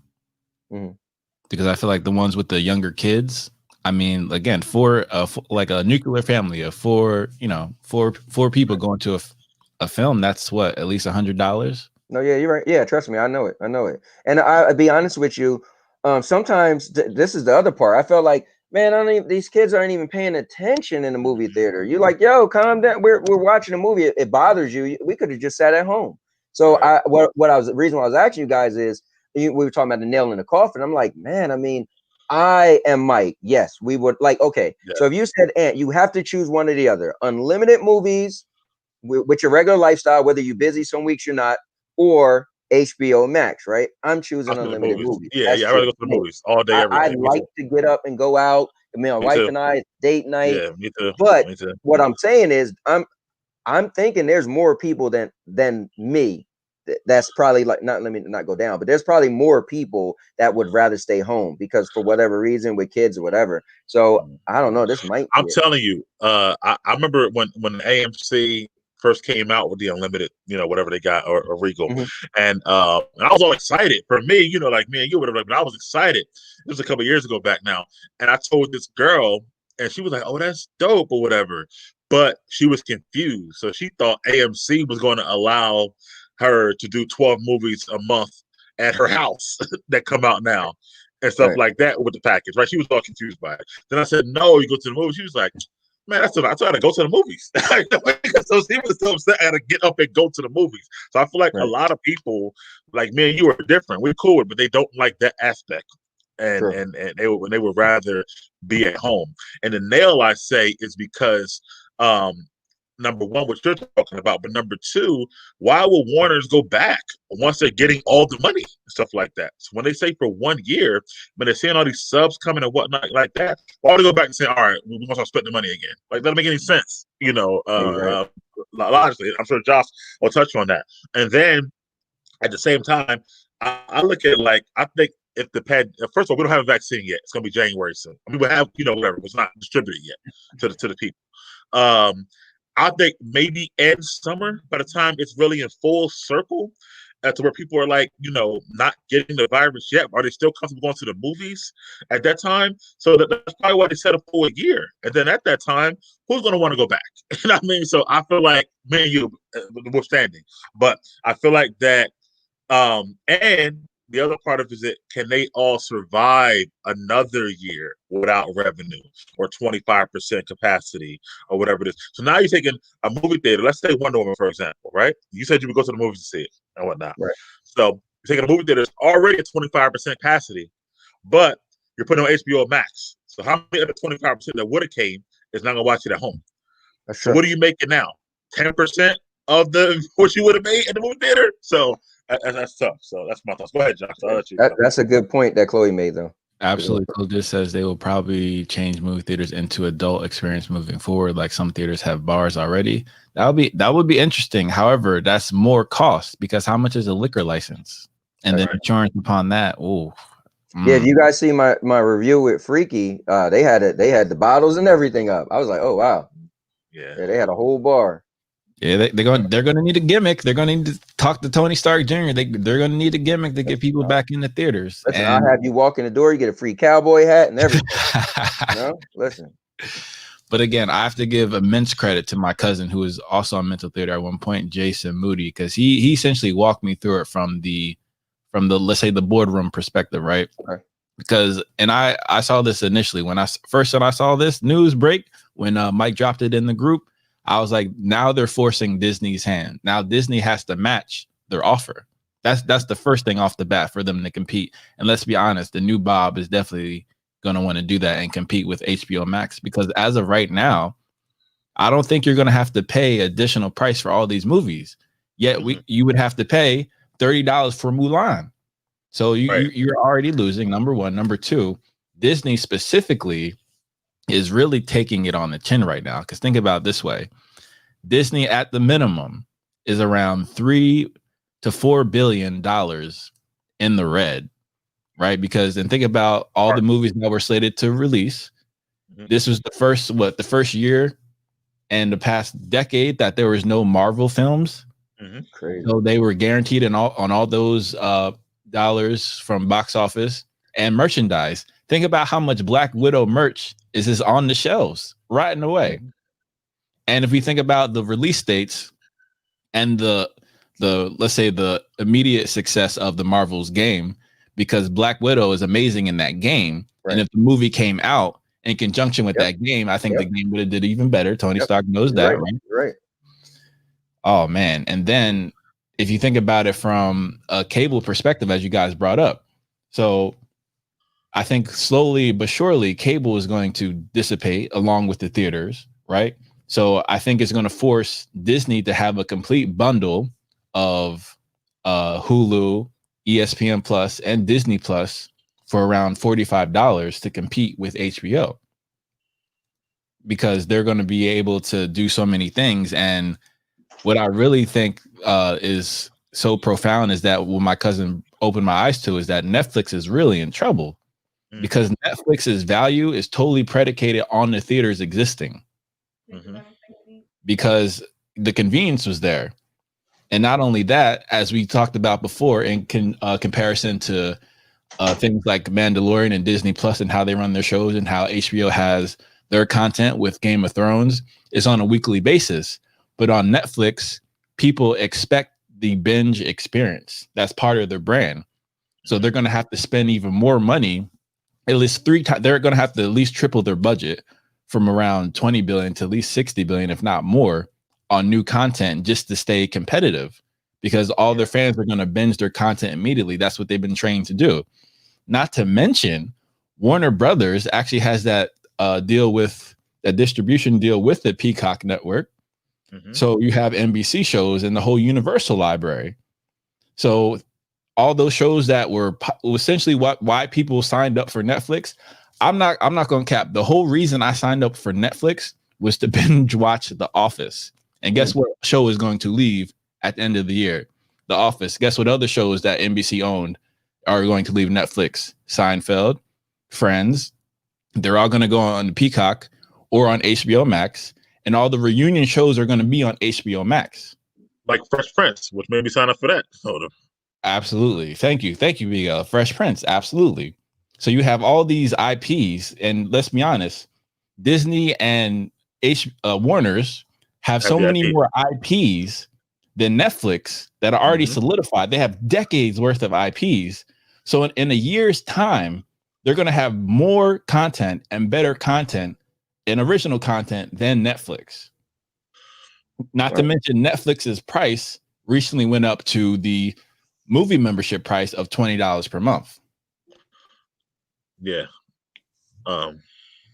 Because I feel like the ones with the younger kids, I mean, again, for like a nuclear family of four people going to a film, that's what, at least $100. No, yeah, you're right. Yeah, trust me, I know it. And I'll be honest with you. Sometimes this is the other part. I felt like, man, these kids aren't even paying attention in the movie theater. You're like, yo, calm down. We're watching a movie. It bothers you. We could have just sat at home. So the reason why I was asking you guys is we were talking about the nail in the coffin. I'm like, man, I mean, I am Mike. Yes, we would like. Okay, so if you said, Ant, you have to choose one or the other. Unlimited movies with your regular lifestyle, whether you're busy some weeks you're not, or HBO Max, right? I'm choosing unlimited movies. Yeah, I rather go to the movies all day, every day. I'd like to get up and go out. I mean, my wife and I, date night. Yeah, me too. But what I'm saying is, I'm thinking there's more people than me. That's probably like let me not go down, but there's probably more people that would rather stay home because for whatever reason with kids or whatever. So I don't know. This might. I'm telling you, I remember when AMC first came out with the unlimited, whatever they got or Regal, and I was all excited. For me, like me and you, whatever. But I was excited. It was a couple years ago back now, and I told this girl, and she was like, "Oh, that's dope" or whatever. But she was confused, so she thought AMC was going to allow her to do 12 movies a month at her house that come out now and stuff like that with the package, right? She was all confused by it. Then I said, no, you go to the movie. She was like, man, I tried to go to the movies. So she was so upset I had to get up and go to the movies. So I feel like a lot of people, like me and you, are different. We're cool, but they don't like that aspect. And they would rather be at home. And the nail, I say, is because number one, what you're talking about, but number two, why will Warner's go back once they're getting all the money and stuff like that? So when they say for 1 year, when they're seeing all these subs coming and whatnot like that, why would they go back and say, all right, we're going to start spending the money again? Like, that doesn't make any sense, logically. I'm sure Josh will touch on that. And then at the same time, I look at I think if first of all, we don't have a vaccine yet. It's going to be January soon. I mean, we have, whatever. It's not distributed yet to the people. I think maybe end summer, by the time it's really in full circle, to where people are not getting the virus yet. Are they still comfortable going to the movies at that time? So that's probably why they set up for a year. And then at that time, who's going to want to go back? You know what I mean? So I feel like me and you, we're standing. But I feel like that, and the other part of it is that can they all survive another year without revenue or 25% capacity or whatever it is? So now you're taking a movie theater. Let's say Wonder Woman, for example, right? You said you would go to the movies to see it and whatnot. Right. So you're taking a movie theater that's already at 25% capacity, but you're putting on HBO Max. So how many of the 25% that would have came is not going to watch it at home? That's So true. what are you making now? 10% of the what you would have made in the movie theater? So that's tough. So that's my thoughts. Go ahead, Josh. I'll let you go. That's a good point that Chloe made, though. Absolutely. Clodis says they will probably change movie theaters into adult experience moving forward. Like some theaters have bars already. That would be interesting. However, that's more cost because how much is a liquor license? And then insurance upon that. Oh, yeah. If you guys see my review with Freaky, they had the bottles and everything up. I was like, oh wow. Yeah, they had a whole bar. Yeah, they're going to need a gimmick. They're going to need to talk to Tony Stark Jr. They're going to need a gimmick to get people back in the theaters. Listen, I'll have you walk in the door, you get a free cowboy hat and everything. Listen. But again, I have to give immense credit to my cousin who was also on Mental Theater at one point, Jason Moody, because he essentially walked me through it from the let's say the boardroom perspective, right? Because I saw this initially when I saw this news break when Mike dropped it in the group. I was like, now they're forcing Disney's hand. Now Disney has to match their offer. That's the first thing off the bat for them to compete. And let's be honest, the new Bob is definitely going to want to do that and compete with HBO Max because as of right now, I don't think you're going to have to pay additional price for all these movies. Yet you would have to pay $30 for Mulan. So you're already losing, number one. Number two, Disney specifically is really taking it on the chin right now. Because think about it this way. Disney at the minimum is around $3 to $4 billion in the red, right? Because and think about all the movies that were slated to release. This was the first year and the past decade that there was no Marvel films. Crazy. So they were guaranteed on all those dollars from box office and merchandise. Think about how much Black Widow merch is just on the shelves right away. And if we think about the release dates and the let's say the immediate success of the Marvel's game, because Black Widow is amazing in that game. And if the movie came out in conjunction with that game, I think the game would have did even better. Tony Stark knows that, right? Oh man. And then if you think about it from a cable perspective, as you guys brought up, so I think slowly but surely cable is going to dissipate along with the theaters, right? So I think it's going to force Disney to have a complete bundle of Hulu, ESPN Plus, and Disney Plus for around $45 to compete with HBO because they're going to be able to do so many things. And what I really think is so profound is that what my cousin opened my eyes to is that Netflix is really in trouble because Netflix's value is totally predicated on the theaters existing because the convenience was there. And not only that, as we talked about before in comparison to things like Mandalorian and Disney Plus and how they run their shows and how HBO has their content with Game of Thrones is on a weekly basis. But on Netflix, people expect the binge experience. That's part of their brand. So they're going to have to spend even more money, at least 3 times. They're going to have to at least triple their budget from around 20 billion to at least 60 billion, if not more, on new content just to stay competitive because all their fans are going to binge their content immediately. That's what they've been trained to do. Not to mention Warner Brothers actually has that distribution deal with the Peacock network. So you have NBC shows and the whole Universal library. So all those shows that were essentially why people signed up for Netflix. I'm not going to cap. The whole reason I signed up for Netflix was to binge watch The Office. And guess what show is going to leave at the end of the year? The Office. Guess what other shows that NBC owned are going to leave Netflix? Seinfeld, Friends. They're all going to go on Peacock or on HBO Max. And all the reunion shows are going to be on HBO Max. Like Fresh Prince, which made me sign up for that. Absolutely. Thank you, Miguel. Fresh Prince. Absolutely. So you have all these IPs. And let's be honest, Disney and Warner's have so many more IPs than Netflix that are already solidified. They have decades worth of IPs So in a year's time, they're going to have more content and better content and original content than Netflix. Not to mention Netflix's price recently went up to the movie membership price of $20 per month. Yeah.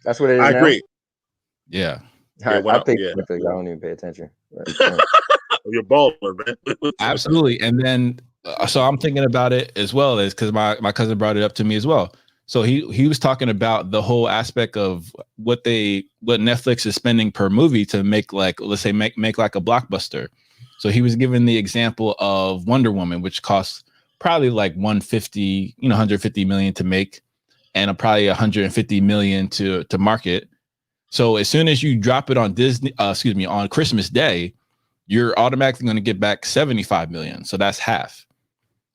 That's what it is I now. agree. Yeah. I pay Netflix. I don't even pay attention. You're baller, man. Absolutely. And then so I'm thinking about it as well as because my cousin brought it up to me as well. So he was talking about the whole aspect of what Netflix is spending per movie to make, like, let's say make like a blockbuster. So he was giving the example of Wonder Woman, which costs probably like 150 million to make, and probably 150 million to market. So as soon as you drop it on on Christmas Day, you're automatically going to get back 75 million. So that's half.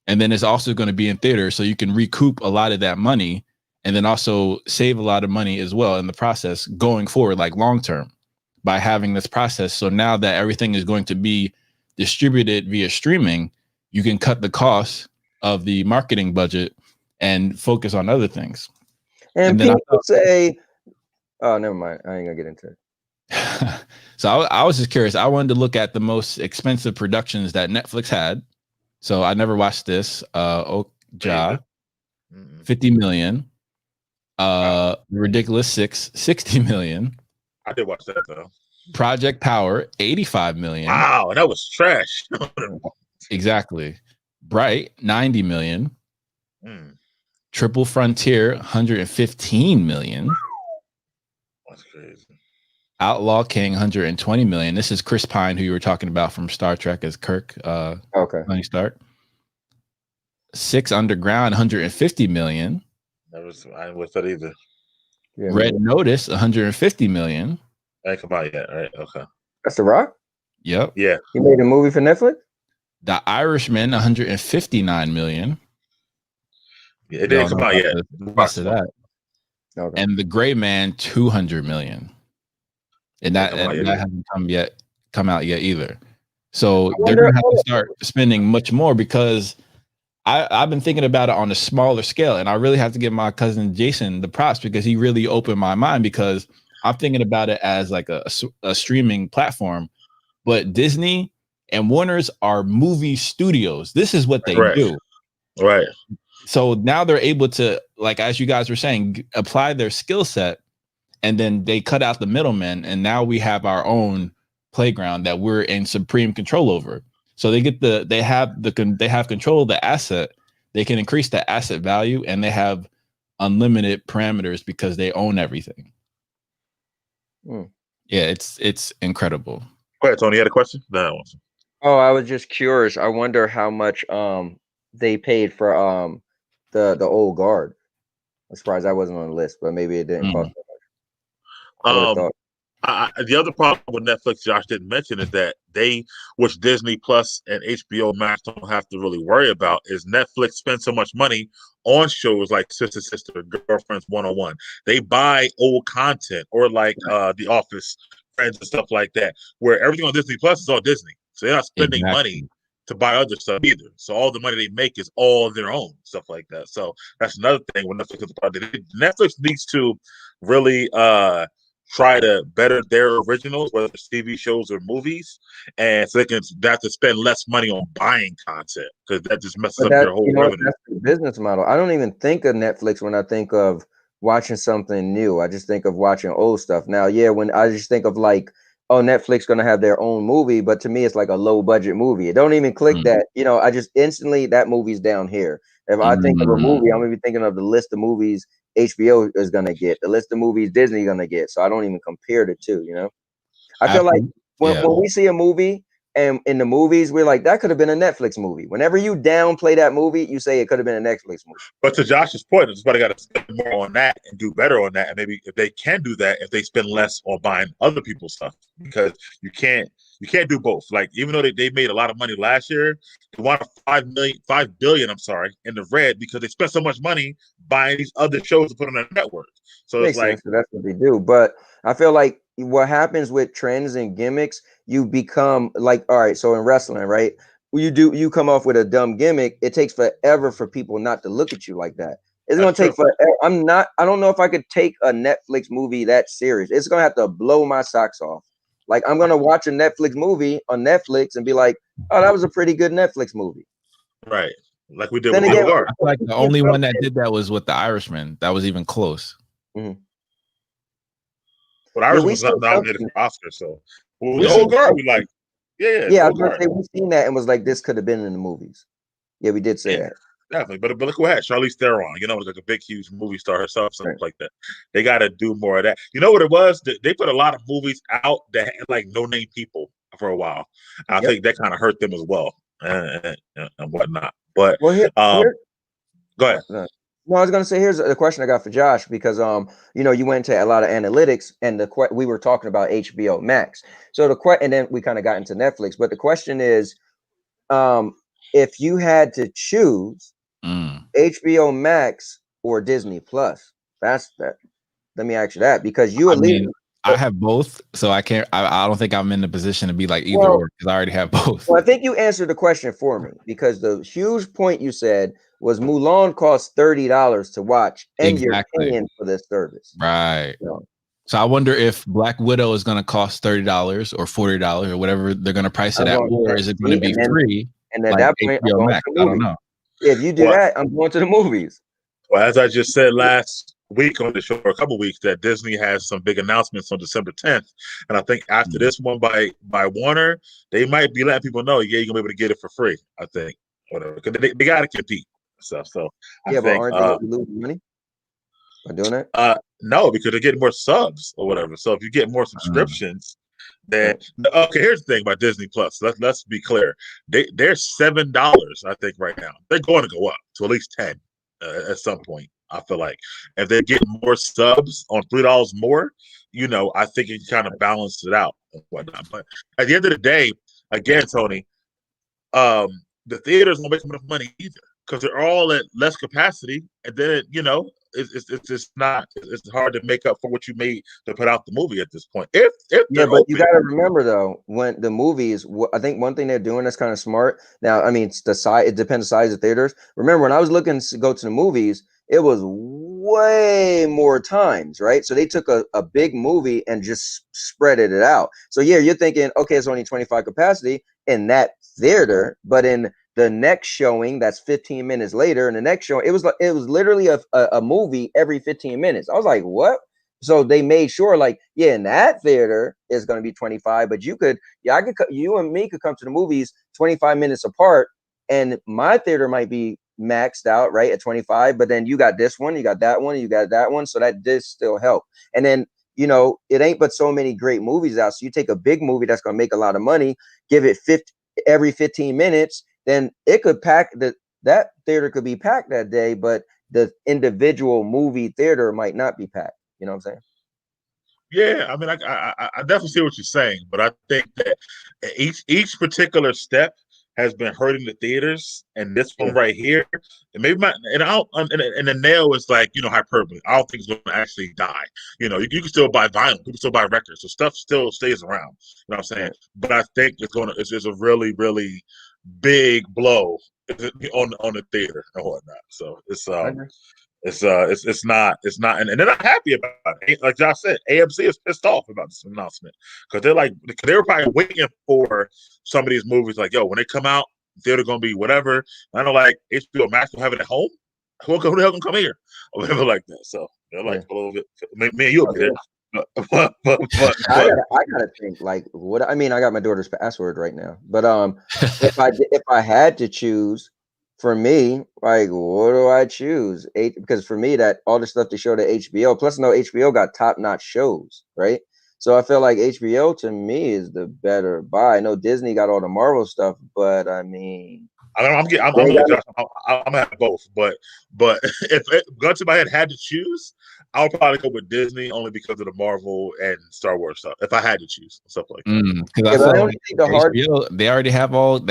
And then it's also going to be in theater, so you can recoup a lot of that money and then also save a lot of money as well in the process going forward, like long term, by having this process. So now that everything is going to be distributed via streaming, you can cut the cost of the marketing budget and focus on other things. And people say, oh, never mind. I ain't gonna get into it. So I was just curious. I wanted to look at the most expensive productions that Netflix had. So I never watched this. Okja, 50 million. Ridiculous 6, 60 million. I did watch that though. Project Power, 85 million. Wow, that was trash. Exactly. Bright, 90 million. Triple Frontier, 115 million. That's crazy. Outlaw King, 120 million. This is Chris Pine, who you were talking about from Star Trek as Kirk. Okay. Tony Stark. 6 Underground, 150 million. I didn't watch that either. Yeah, Red Notice, 150 million. That ain't come out yet, right? Okay. That's The Rock? Yep. Yeah. He made a movie for Netflix? The Irishman, 159 million. Yeah, it didn't come out yet. Rest of that. Okay. And The Gray Man, 200 million. And that hasn't come out yet either. So they're gonna have to start spending much more, because I've been thinking about it on a smaller scale, and I really have to give my cousin Jason the props, because he really opened my mind, because I'm thinking about it as like a streaming platform, but Disney and Warner's are movie studios. This is what they do. Right. So now they're able to, like, as you guys were saying, apply their skill set, and then they cut out the middlemen, and now we have our own playground that we're in supreme control over. So they have control of the asset. They can increase the asset value, and they have unlimited parameters because they own everything. Yeah, it's incredible. Go ahead, Tony. You had a question? No. Oh, I was just curious. I wonder how much they paid for the old guard. I'm surprised I wasn't on the list, but maybe it didn't cost that much. The other problem with Netflix, Josh didn't mention, is that which Disney Plus and HBO Max don't have to really worry about, is Netflix spends so much money on shows like Sister Sister, Girlfriends 101. They buy old content, or like The Office, Friends, and stuff like that, where everything on Disney Plus is all Disney. So they're not spending money to buy other stuff either. So all the money they make is all their own, stuff like that. So that's another thing when Netflix is about. Netflix needs to really try to better their originals, whether it's TV shows or movies, and so they can have to spend less money on buying content, because that just messes up their whole revenue. That's the business model. I don't even think of Netflix when I think of watching something new. I just think of watching old stuff. Now, when I just think of like, oh, Netflix gonna have their own movie, but to me it's like a low budget movie. It don't even click that, I just instantly, that movie's down here. If I think of a movie, I'm gonna be thinking of the list of movies HBO is gonna get, the list of movies Disney gonna get. So I don't even compare the two, I feel like when we see a movie and in the movies, we're like, that could have been a Netflix movie. Whenever you downplay that movie, you say it could have been a Netflix movie. But to Josh's point, it's somebody got to spend more on that and do better on that. And maybe if they can do that, if they spend less on buying other people's stuff, because you can't do both. Like, even though they made a lot of money last year, they want $5 billion, in the red, because they spent so much money buying these other shows to put on their network. So Makes sense. So that's what they do. But I feel like what happens with trends and gimmicks, you become like, all right, so in wrestling, right? you come off with a dumb gimmick, it takes forever for people not to look at you like that. It's gonna That's take true. forever. I don't know if I could take a Netflix movie that serious. It's gonna have to blow my socks off. Like I'm gonna watch a Netflix movie on Netflix and be like, oh, that was a pretty good Netflix movie. Right. Like we did Then with again, Guard. I feel like the only one that did that was with The Irishman. That was even close. Mhm. But ours we was not seen nominated something. for Oscar, so well, We the seen old guard we something. like. Yeah, Yeah, I old was gonna guard. say we seen that and was like, this could have been in the movies. Yeah, we did say Yeah, that. definitely. But look who had Charlize Theron. You know, like a big, huge movie star herself, something Right. like that. They got to do more of that. You know what it was? They put a lot of movies out that had like no name people for a while. I think that kind of hurt them as well and whatnot. But Well, here go ahead. no, I was gonna say here's a question I got for Josh because you went into a lot of analytics and we were talking about HBO Max. So and then we kind of got into Netflix, but the question is, if you had to choose HBO Max or Disney Plus, that's that. Let me ask you that because you alluded. I have both, so I can't. I don't think I'm in the position to be like either or because I already have both. Well, I think you answered the question for me because the huge point you said was Mulan costs $30 to watch, and you're paying for this service. Right. So I wonder if Black Widow is going to cost $30 or $40 or whatever they're going to price it at, or is it going to be free? And at that point, I'm going to the movies. I don't know. If you do that, I'm going to the movies. Well, as I just said last week on the show, or a couple of weeks, that Disney has some big announcements on December 10th, and I think after this one by Warner, they might be letting people know, yeah, you're gonna be able to get it for free. I think, whatever, because they got to compete and stuff. So yeah, but aren't they losing money by doing it? No, because they're getting more subs or whatever. So if you get more subscriptions, then okay. Here's the thing about Disney Plus. Let's be clear. They're $7, I think, right now. They're going to go up to at least 10 at some point. I feel like if they get more subs on $3 more, I think it kind of balances it out and whatnot. But at the end of the day, again, Tony, the theaters won't make enough money either because they're all at less capacity, and then it's just not. It's hard to make up for what you made to put out the movie at this point. If but open. You got to remember though, when the movies, I think one thing they're doing that's kind of smart. Now, I mean, it's the size. It depends on the size of theaters. Remember, when I was looking to go to the movies, it was way more times, right? So they took a big movie and just spread it out. So yeah, you're thinking, okay, it's only 25 capacity in that theater, but in the next showing, that's 15 minutes later, and the next showing, it was literally a movie every 15 minutes. I was like, what? So they made sure, like, yeah, in that theater is going to be 25, but you and me could come to the movies 25 minutes apart, and my theater might be maxed out, right, at 25, but then you got this one, you got that one, you got that one, so that did still help. And then, it ain't but so many great movies out, so you take a big movie that's going to make a lot of money, give it every 15 minutes, then it could pack that theater could be packed that day, but the individual movie theater might not be packed. You know what I'm saying? Yeah, I mean, I definitely see what you're saying, but I think that each particular step has been hurting the theaters, and this one right here, and maybe and the nail is like hyperbole. I don't think it's going to actually die. You can still buy vinyl, people still buy records, so stuff still stays around. You know what I'm saying? But I think it's a really, really big blow on the theater and whatnot. So it's not, and they're not happy about it. Like Josh said, AMC is pissed off about this announcement because they were probably waiting for some of these movies. Like, yo, when they come out, they're gonna be whatever. I know, like HBO Max will have it at home. Who the hell can come here or whatever like that? So they're like a little bit. Me and you'll be there. But I gotta think like what I mean. I got my daughter's password right now, but if I had to choose. For me, like, what do I choose? Because for me, that all the stuff they show to HBO, plus no HBO got top-notch shows, right? So I feel like HBO to me is the better buy. I know Disney got all the Marvel stuff, but I mean, I'm gonna have both. But if gun to my head had to choose, I would probably go with Disney only because of the Marvel and Star Wars stuff. If I had to choose stuff like that, because I only think HBO, they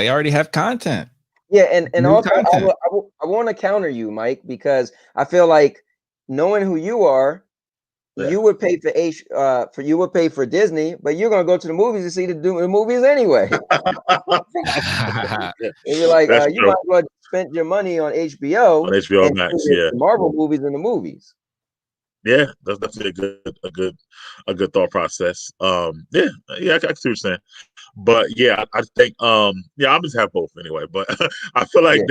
already have content. Yeah, and also I want to counter you, Mike, because I feel like knowing who you are, you would pay for you would pay for Disney, but you're gonna go to the movies to see the movies anyway. And you're like, That's you true. might as well spend your money on HBO On HBO and Max, see the Marvel movies in the movies. Yeah, that's definitely a good thought process. Yeah, I can see what you're saying. But yeah, I think yeah, I'm just have both anyway. But I feel like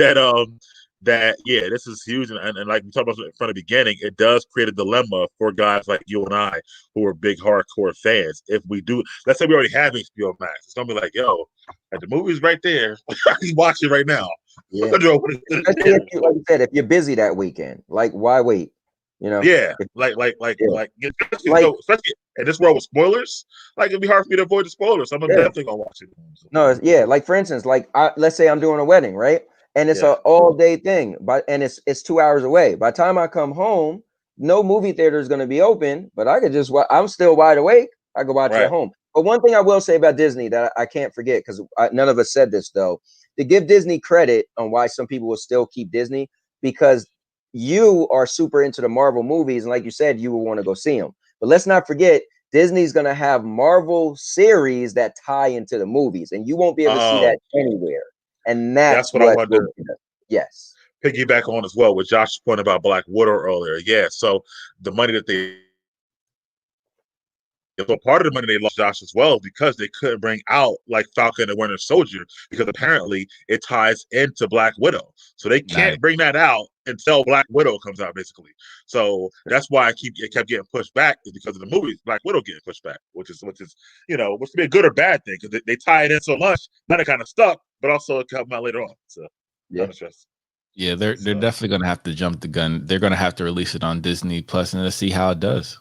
that yeah, this is huge, and like we talked about from the beginning, it does create a dilemma for guys like you and I who are big hardcore fans. If we do, let's say we already have HBO Max, it's gonna be like, yo, like the movie's right there, he's watching right now. Yeah. Especially if you, like you said, if you're busy that weekend, like why wait? You know, especially in this world with spoilers, like it'd be hard for me to avoid the spoilers. So I'm definitely gonna watch it. No, like for instance, like let's say I'm doing a wedding, right? And it's an all day thing, and it's 2 hours away. By the time I come home, no movie theater is going to be open, but I could just I'm still wide awake. I can watch it at home. But one thing I will say about Disney that I can't forget, because none of us said this though, to give Disney credit on why some people will still keep Disney, because you are super into the Marvel movies, and like you said, you will want to go see them. But let's not forget, Disney's going to have Marvel series that tie into the movies, and you won't be able to see that anywhere. And that's what I wanted to piggyback on as well with Josh's point about Black Widow earlier. Yeah, so the money that so part of the money they lost, Josh, as well, because they couldn't bring out like Falcon and Winter Soldier, because apparently it ties into Black Widow. So they can't bring that out until Black Widow comes out, basically. So that's why it kept getting pushed back, is because of the movies, Black Widow getting pushed back, which is you know, which could be a good or bad thing, because they tie it in so much, then it kind of stuck, but also it come out later on. So yeah, they're definitely gonna have to jump the gun. They're gonna have to release it on Disney Plus, and let's see how it does.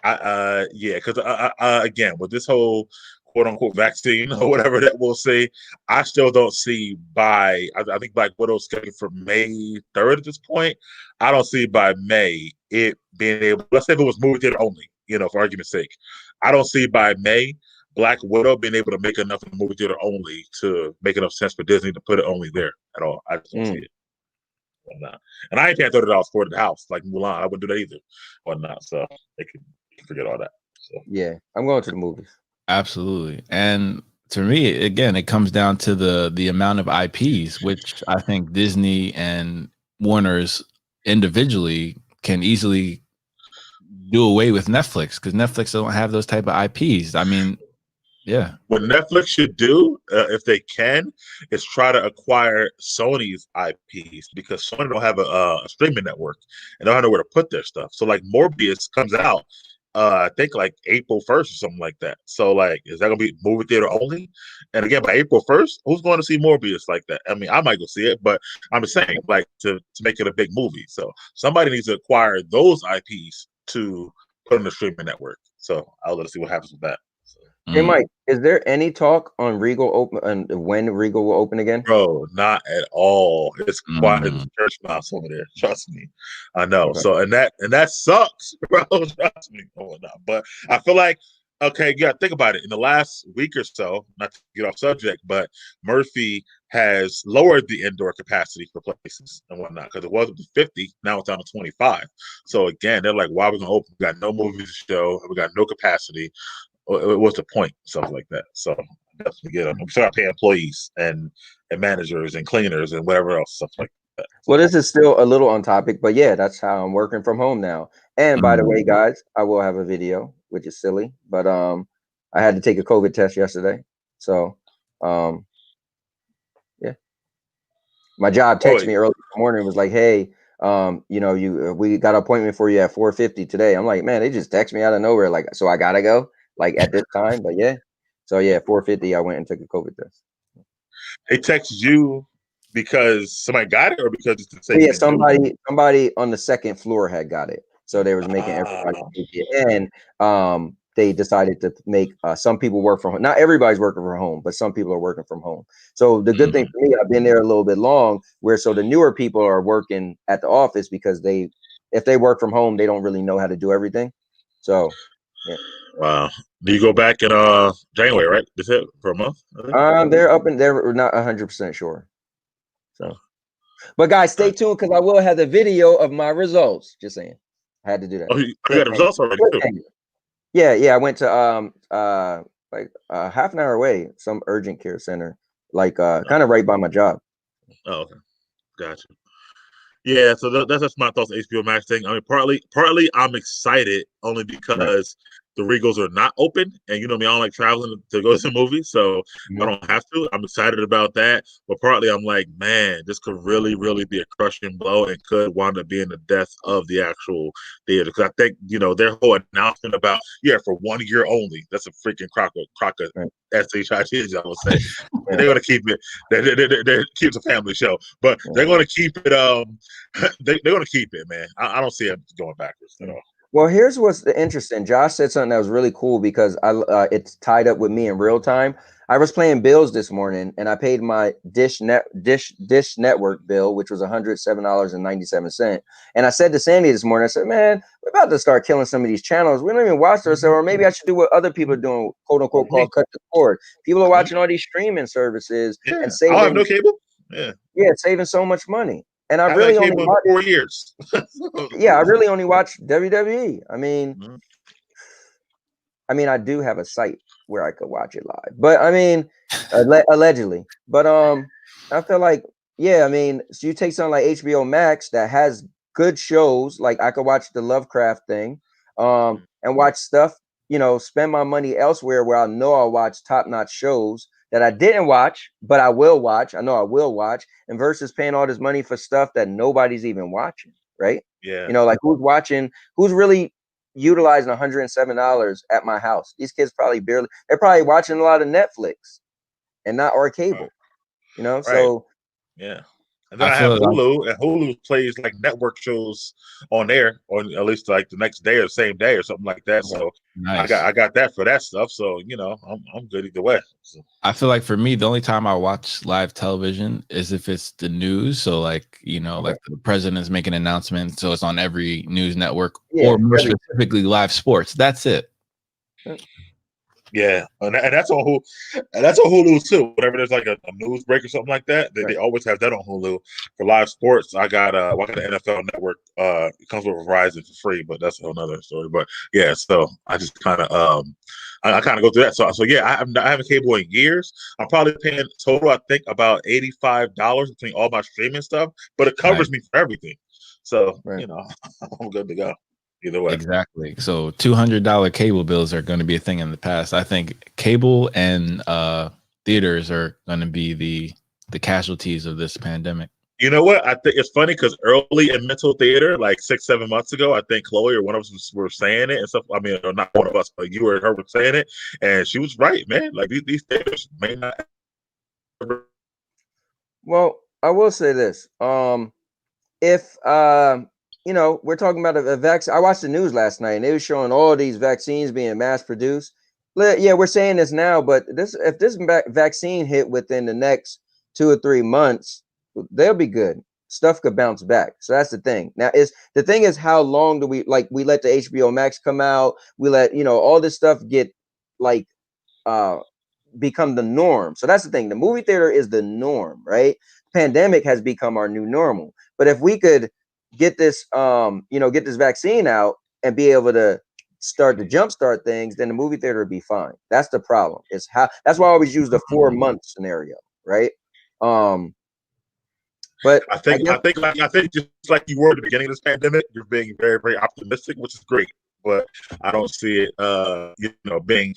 Yeah, because again, with this whole quote unquote vaccine or whatever that we'll say, I still don't see I think Black Widow's scheduled for May 3rd at this point. I don't see by May it being able, let's say if it was movie theater only, you know, for argument's sake, I don't see by May Black Widow being able to make enough in the movie theater only to make enough sense for Disney to put it only there at all. I just don't see it. Whatnot. And I ain't paying $30 for it at the house like Mulan. I wouldn't do that either. Whatnot. So they can forget all that. So yeah, I'm going to the movies. Absolutely. And to me, again, it comes down to the amount of IPs, which I think Disney and Warner's individually can easily do away with Netflix, because Netflix don't have those type of IPs. I mean, yeah. What Netflix should do, if they can, is try to acquire Sony's IPs, because Sony don't have a streaming network and they don't know where to put their stuff. So like Morbius comes out, I think like April 1st or something like that. So like, is that gonna be movie theater only? And again, by April 1st, who's going to see Morbius like that? I mean, I might go see it, but I'm just saying, like, to make it a big movie. So somebody needs to acquire those IPs to put on the streaming network. So I'll let us see what happens with that. Hey Mike, is there any talk on Regal open and when Regal will open again? Bro, not at all. It's quiet as a church mouse over there. Trust me, I know. Okay. So and that sucks, bro. Trust me. But I feel like, okay, you gotta think about it. In the last week or so, not to get off subject, but Murphy has lowered the indoor capacity for places and whatnot, because it was up to 50, now it's down to 25. So again, they're like, why are we gonna open? We got no movies to show, we got no capacity. What's the point? Stuff like that. So definitely get them. I'm sure I pay employees and managers and cleaners and whatever else, stuff like that. Well, this is still a little on topic, but yeah, that's how I'm working from home now. And by the way, guys, I will have a video, which is silly, but I had to take a COVID test yesterday. So yeah. My job texted me early in the morning and was like, hey, you know, we got an appointment for you at 4:50 today. I'm like, man, they just text me out of nowhere, like, so I gotta go. Like at this time, but yeah. So yeah, 4:50, I went and took a COVID test. They texted you because somebody got it, or because it's the same? Yeah, somebody on the second floor had got it, so they was making everybody take it, and they decided to make some people work from home. Not everybody's working from home, but some people are working from home. So the good thing for me, I've been there a little bit long, where so the newer people are working at the office, because if they work from home, they don't really know how to do everything. So yeah. Wow. Do you go back in January, right? Is it for a month? They're not 100% sure. So, but guys, stay tuned, because I will have the video of my results. Just saying. Had to do that. Oh, you got the results already too. Yeah. I went to like half an hour away, some urgent care center, like kind of right by my job. Oh, okay, gotcha. Yeah, so that's just my thoughts on HBO Max thing. I mean, partly I'm excited only Right. because the Regals are not open, and you know me, I don't like traveling to go to the movies, so I don't have to. I'm excited about that, but partly I'm like, man, this could really, really be a crushing blow and could wind up being the death of the actual theater. Because I think their whole announcement about for 1 year only, that's a freaking crock of Right. shit, I would say. They're gonna keep it. They keep the family show, but they're gonna keep it. They're gonna keep it, man. I don't see it going backwards at all. Well, here's what's interesting. Josh said something that was really cool because it's tied up with me in real time. I was playing bills this morning and I paid my Dish Network bill, which was $107.97. And I said to Sandy this morning, I said, man, we're about to start killing some of these channels. We don't even watch those. Or maybe I should do what other people are doing, quote unquote, called cut the cord. People are watching all these streaming services and saving. I have no cable. Yeah, saving so much money. And I I've really had only cable watched in 4 years. I really only watch WWE. I mean, I do have a site where I could watch it live, but I mean, allegedly. But I feel like, I mean, so you take something like HBO Max that has good shows, like I could watch the Lovecraft thing, and watch stuff, spend my money elsewhere where I know I'll watch top-notch shows that I didn't watch, but I will watch. I know I will watch, and versus paying all this money for stuff that nobody's even watching, right? Yeah. Like who's really utilizing $107 at my house? These kids they're probably watching a lot of Netflix and not our cable, so yeah. And then I have Hulu, and Hulu plays like network shows on there, or at least like the next day or the same day or something like that. So nice. I got that for that stuff. So I'm good either way. So. I feel like for me, the only time I watch live television is if it's the news. So like like the president's making an announcement, so it's on every news network, or more specifically live sports. That's it. Yeah, and that's on Hulu. And that's on Hulu too. Whenever there's like a news break or something like that, they always have that on Hulu for live sports. I got the NFL Network. It comes with Verizon for free, but that's another story. But yeah, so I just kind of I kind of go through that. So yeah, I haven't cable in years. I'm probably paying total, I think, about $85 between all my streaming stuff, but it covers me for everything. So I'm good to go. Either way. Exactly. So $200 cable bills are going to be a thing in the past. I think cable and theaters are going to be the casualties of this pandemic. You know what? I think it's funny because early in mental theater, like 6-7 months ago, I think Chloé or one of us were saying it and stuff. I mean, or not one of us, but you or her were saying it, and she was right, man. Like these theaters may not. Well, I will say this: if we're talking about a vaccine. I watched the news last night, and they were showing all these vaccines being mass produced. Yeah, we're saying this now, but if this vaccine hit within the next 2 or 3 months, they'll be good. Stuff could bounce back. So that's the thing. Now, the thing is, how long do we let the HBO Max come out? We let all this stuff get become the norm. So that's the thing. The movie theater is the norm, right? Pandemic has become our new normal. But if we could get this get this vaccine out and be able to start to jumpstart things, then the movie theater would be fine. That's the problem. That's why I always use the 4-month scenario, right? But I think just like you were at the beginning of this pandemic, you're being very, very optimistic, which is great. But I don't see it being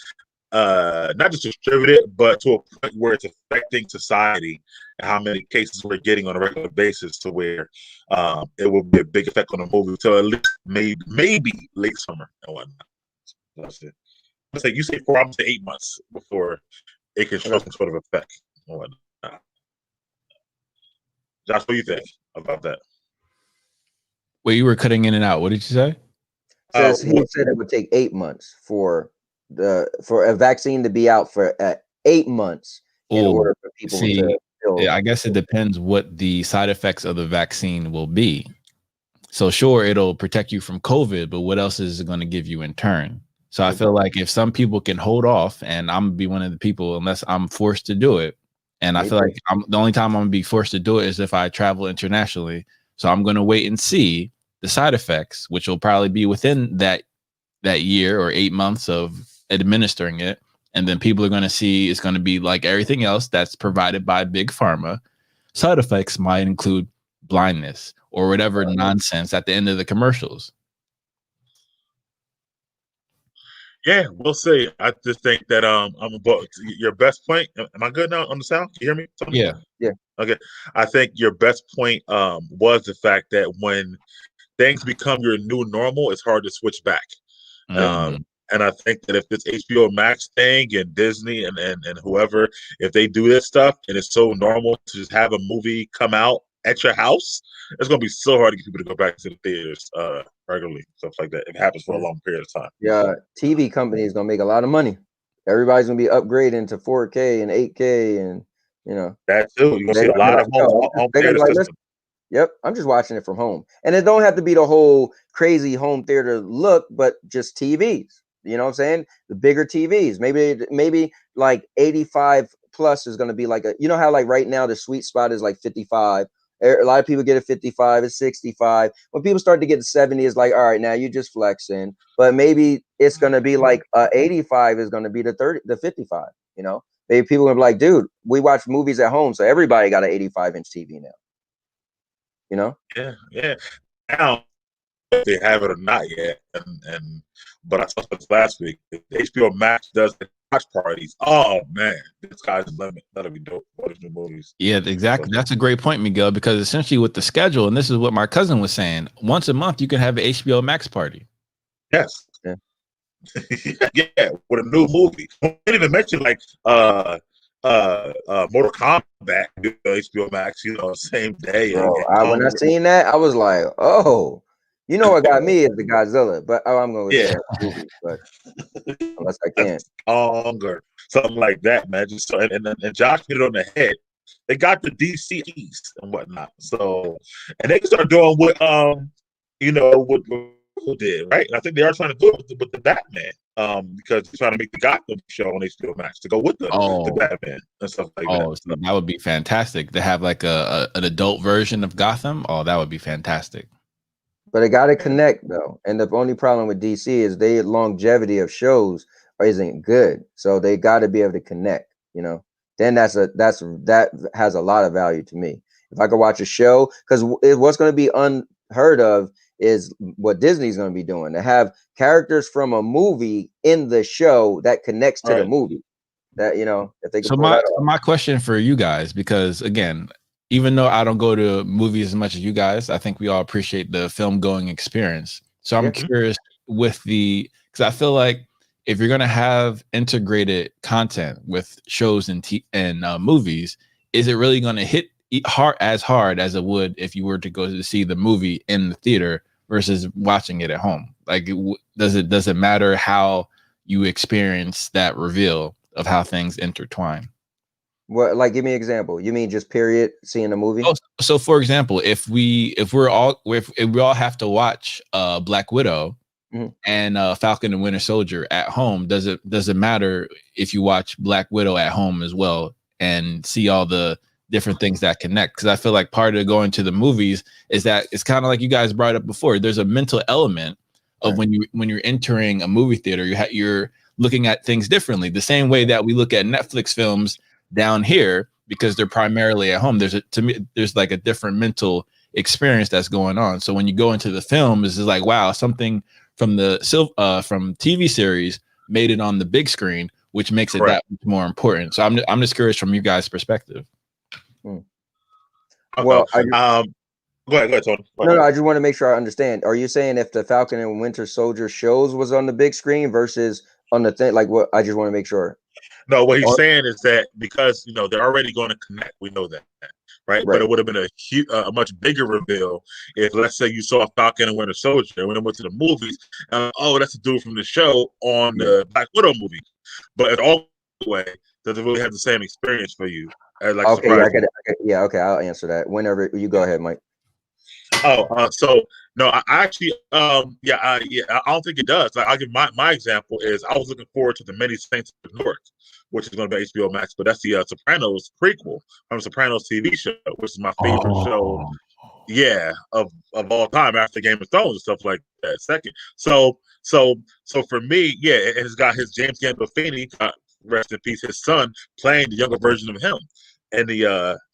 not just distributed, but to a point where it's affecting society and how many cases we're getting on a regular basis, to where it will be a big effect on the movie till at least maybe late summer and whatnot. That's it. You say 4 months to 8 months before it can show some sort of effect and whatnot. Josh, what do you think about that? Well, you were cutting in and out. What did you say? He said it would take 8 months for a vaccine to be out for 8 months in order for people to feel. Yeah, I guess it depends what the side effects of the vaccine will be. So sure, it'll protect you from COVID, but what else is it going to give you in turn? So I feel like if some people can hold off, and I'm gonna be one of the people unless I'm forced to do it. And I feel like the only time I'm gonna be forced to do it is if I travel internationally. So I'm gonna wait and see the side effects, which will probably be within that year or 8 months of administering it. And then people are going to see it's going to be like everything else that's provided by Big Pharma. Side effects might include blindness or whatever nonsense at the end of the commercials. Yeah, we'll see. I just think that I'm about your best point. Am I good now on the sound? Can you hear me? Tony? Yeah. Okay. I think your best point was the fact that when things become your new normal, it's hard to switch back. And I think that if this HBO Max thing and Disney and whoever, if they do this stuff and it's so normal to just have a movie come out at your house, it's going to be so hard to get people to go back to the theaters regularly, stuff like that. It happens for a long period of time. Yeah, TV company is going to make a lot of money. Everybody's going to be upgrading to 4K and 8K and, you know. That too. You're going to see a lot of home theater systems. Yep, I'm just watching it from home. And it don't have to be the whole crazy home theater look, but just TVs. You know what I'm saying? The bigger TVs. Maybe like 85 plus is going to be like you know how like right now the sweet spot is like 55. A lot of people get a 55, it's 65. When people start to get to 70, it's like, all right, now you just flexing. But maybe it's going to be like 85 is going to be the 55, you know? Maybe people are like, dude, we watch movies at home, so everybody got an 85-inch TV now. You know? Yeah. Now, if they have it or not yet, but I saw this last week. If HBO Max does the watch parties, oh man, the sky's the limit. That'll be dope. Watch new movies. Yeah, exactly. That's a great point, Miguel, because essentially with the schedule, and this is what my cousin was saying, once a month you can have an HBO Max party. Yes. Yeah. Yeah, with a new movie. I didn't even mention like Mortal Kombat, HBO Max, same day. Bro, when I seen that, I was like, oh, you know what got me is the Godzilla, but I'm going to say movie, but unless I can. Longer, something like that, man. Just so, and Josh hit it on the head. They got the DC East and whatnot, so and they can start doing what what who did, right? And I think they are trying to do it with the Batman, because they're trying to make the Gotham show on HBO Max to go with the Batman and stuff like that. So that would be fantastic to have like an adult version of Gotham. Oh, that would be fantastic. But it got to connect though, and the only problem with DC is their longevity of shows isn't good, so they got to be able to connect. Then that has a lot of value to me. If I could watch a show, because what's going to be unheard of is what Disney's going to be doing, to have characters from a movie in the show that connects to the movie. That if they. So my question for you guys, because again, even though I don't go to movies as much as you guys, I think we all appreciate the film going experience. So I'm curious because I feel like if you're going to have integrated content with shows and movies, is it really going to hit hard as it would if you were to go to see the movie in the theater versus watching it at home? Like, does it matter how you experience that reveal of how things intertwine? What, like, give me an example. You mean just period seeing a movie? So for example, if we all have to watch Black Widow and Falcon and Winter Soldier at home, does it matter if you watch Black Widow at home as well and see all the different things that connect? Because I feel like part of going to the movies is that it's kind of like you guys brought up before. There's a mental element of when you're entering a movie theater, you're looking at things differently. The same way that we look at Netflix films down here because they're primarily at home. There's like a different mental experience that's going on. So when you go into the film, it's like, wow, something from from TV series made it on the big screen, which makes it that much more important. So I'm just curious from you guys' perspective. Okay. Well, go ahead, Tony. No, I just want to make sure I understand. Are you saying if the Falcon and Winter Soldier shows was on the big screen versus on the thing? Like, what? I just want to make sure. No, what he's saying is that because they're already going to connect. We know that, right? But it would have been a much bigger reveal if, let's say, you saw Falcon and Winter Soldier when it went to the movies. That's a dude from the show on the Black Widow movie. But it all the way doesn't really have the same experience for you. As like okay, I get it. Yeah, okay, I'll answer that. Whenever you go ahead, Mike. So no, I actually, I don't think it does. Like, I'll give my example is I was looking forward to the Many Saints of the North, which is going to be HBO Max, but that's the Sopranos prequel from the Sopranos TV show, which is my favorite show yeah, of all time after Game of Thrones and stuff like that. Second, so for me, yeah, it's got his James Gandolfini, rest in peace, his son playing the younger version of him, and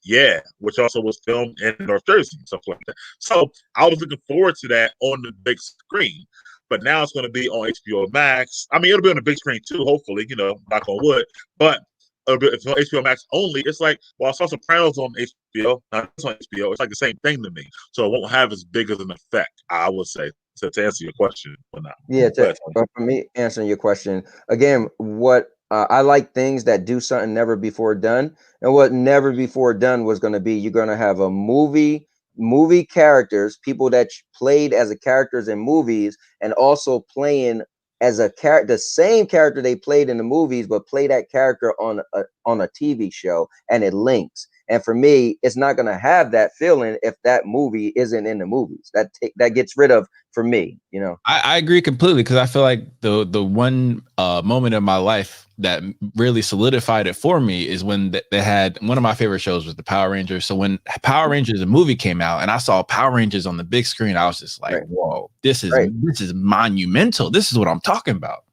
yeah, which also was filmed in North Jersey and stuff like that. So I was looking forward to that on the big screen. But now it's going to be on HBO Max. I mean, it'll be on the big screen too, hopefully, knock on wood. But if it's on HBO Max only, it's like, well, I saw Sopranos on HBO. Now it's on HBO. It's like the same thing to me. So it won't have as big of an effect, I would say, to answer your question or not. Yeah, but for me, answering your question again, what I like things that do something never before done, and what never before done was going to be, you're going to have a movie characters, people that played as a characters in movies, and also playing as a character, the same character they played in the movies, but play that character on a TV show, and it links. And for me, it's not going to have that feeling if that movie isn't in the movies. That gets rid of, for me, I agree completely, because I feel like the one moment of my life that really solidified it for me is when they had, one of my favorite shows was the Power Rangers. So when Power Rangers the movie came out and I saw Power Rangers on the big screen, I was just like, whoa, this is monumental. This is what I'm talking about.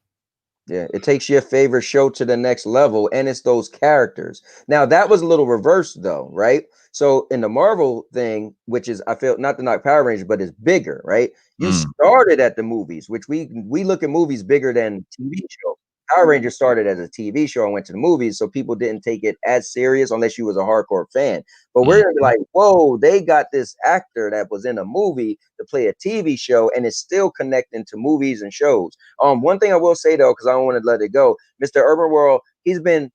Yeah, it takes your favorite show to the next level, and it's those characters. Now, that was a little reversed, though, right? So in the Marvel thing, which is, I feel, not to knock Power Rangers, but it's bigger, right? You started at the movies, which we look at movies bigger than TV shows. Power Rangers started as a TV show and went to the movies, so people didn't take it as serious unless you was a hardcore fan. But we're gonna be like, whoa, they got this actor that was in a movie to play a TV show, and it's still connecting to movies and shows. One thing I will say though, because I don't want to let it go, Mr. Urban World, he's been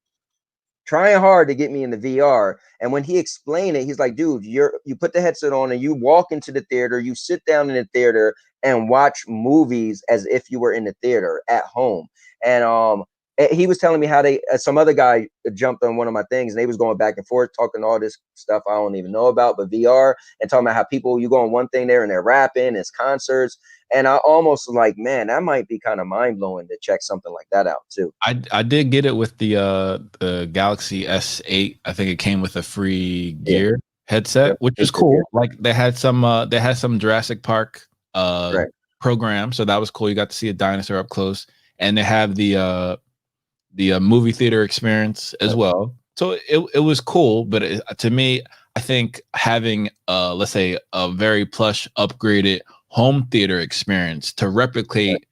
trying hard to get me in the VR. And when he explained it, he's like, dude, you put the headset on and you walk into the theater, you sit down in the theater and watch movies as if you were in the theater at home. And he was telling me how some other guy jumped on one of my things, and they was going back and forth talking all this stuff I don't even know about, but VR, and talking about how people, you go on one thing there and they're rapping, it's concerts. And I almost like, man, that might be kind of mind blowing to check something like that out too. I did get it with the Galaxy S8. I think it came with a free gear headset, which was cool. Like they had some Jurassic Park program, so that was cool. You got to see a dinosaur up close, and they have the movie theater experience as well. So it was cool, but to me, I think having let's say a very plush upgraded home theater experience to replicate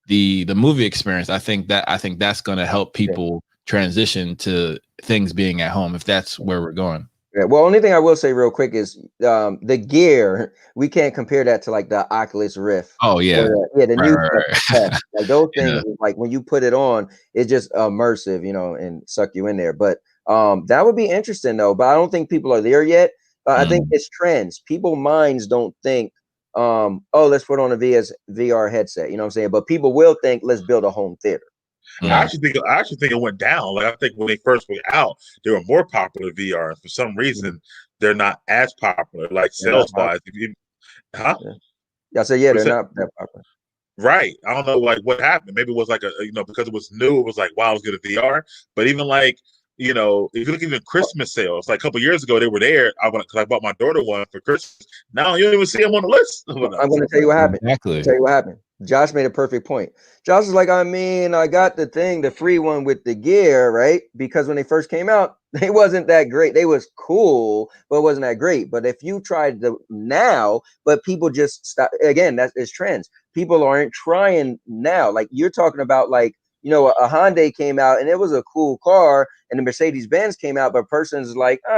the movie experience, I think that's going to help people transition to things being at home, if that's where we're going. Yeah, well, only thing I will say real quick is the gear, we can't compare that to like the Oculus Rift. Oh yeah, the new stuff. Like those things, like when you put it on, it's just immersive, and suck you in there. But that would be interesting though. But I don't think people are there yet. I think it's trends. People's minds don't think, oh, let's put on a VR headset. You know what I'm saying? But people will think, let's build a home theater. I actually think it went down. Like I think when they first went out, they were more popular VR. For some reason, they're not as popular, like sales wise. Yeah, I said, they're not that popular. Right. I don't know, like what happened. Maybe it was like because it was new. It was like, wow, I was good at VR. But even like, if you look even Christmas sales, like a couple years ago, they were there. Because I bought my daughter one for Christmas. Now you don't even see them on the list. I'm going to tell you what happened. Exactly. I'll tell you what happened. Josh made a perfect point. Josh is like, I got the free one with the gear, right? Because when they first came out, they wasn't that great. They was cool, but it wasn't that great. But if you tried now, but people just stop again, that is trends. People aren't trying now. Like you're talking about, like, a Hyundai came out and it was a cool car, and the Mercedes-Benz came out, but person's like, I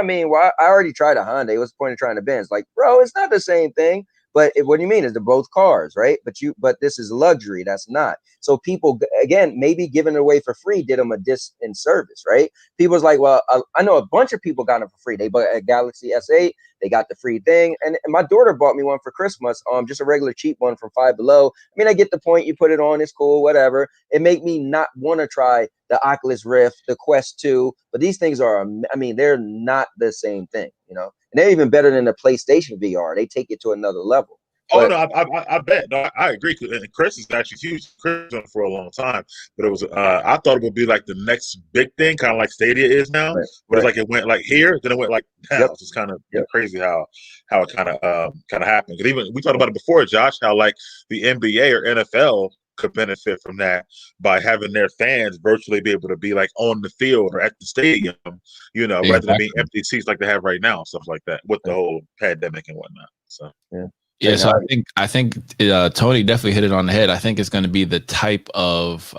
already tried a Hyundai. What's the point of trying a Benz? Like, bro, it's not the same thing. But what do you mean? Is they're both cars, right? But this is luxury. That's not. So people, again, maybe giving it away for free did them a disservice, right? People's like, well, I know a bunch of people got it for free. They bought a Galaxy S8. They got the free thing. And my daughter bought me one for Christmas, just a regular cheap one from Five Below. I get the point. You put it on, it's cool, whatever. It made me not want to try the Oculus Rift, the Quest 2. But these things are, they're not the same thing, And they're even better than the PlayStation VR. They take it to another level. Oh no, I bet. No, I agree. And Chris is actually huge. Chris has done it for a long time, but it was. I thought it would be like the next big thing, kind of like Stadia is now. But it's like it went like here, then it went like now. Yep. It's just kind of crazy how it kind of happened. Because even we talked about it before, Josh, how like the NBA or NFL could benefit from that by having their fans virtually be able to be like on the field or at the stadium, rather than being empty seats like they have right now, stuff like that with the whole pandemic and whatnot. So yeah, so I think Tony definitely hit it on the head. I think it's going to be the type of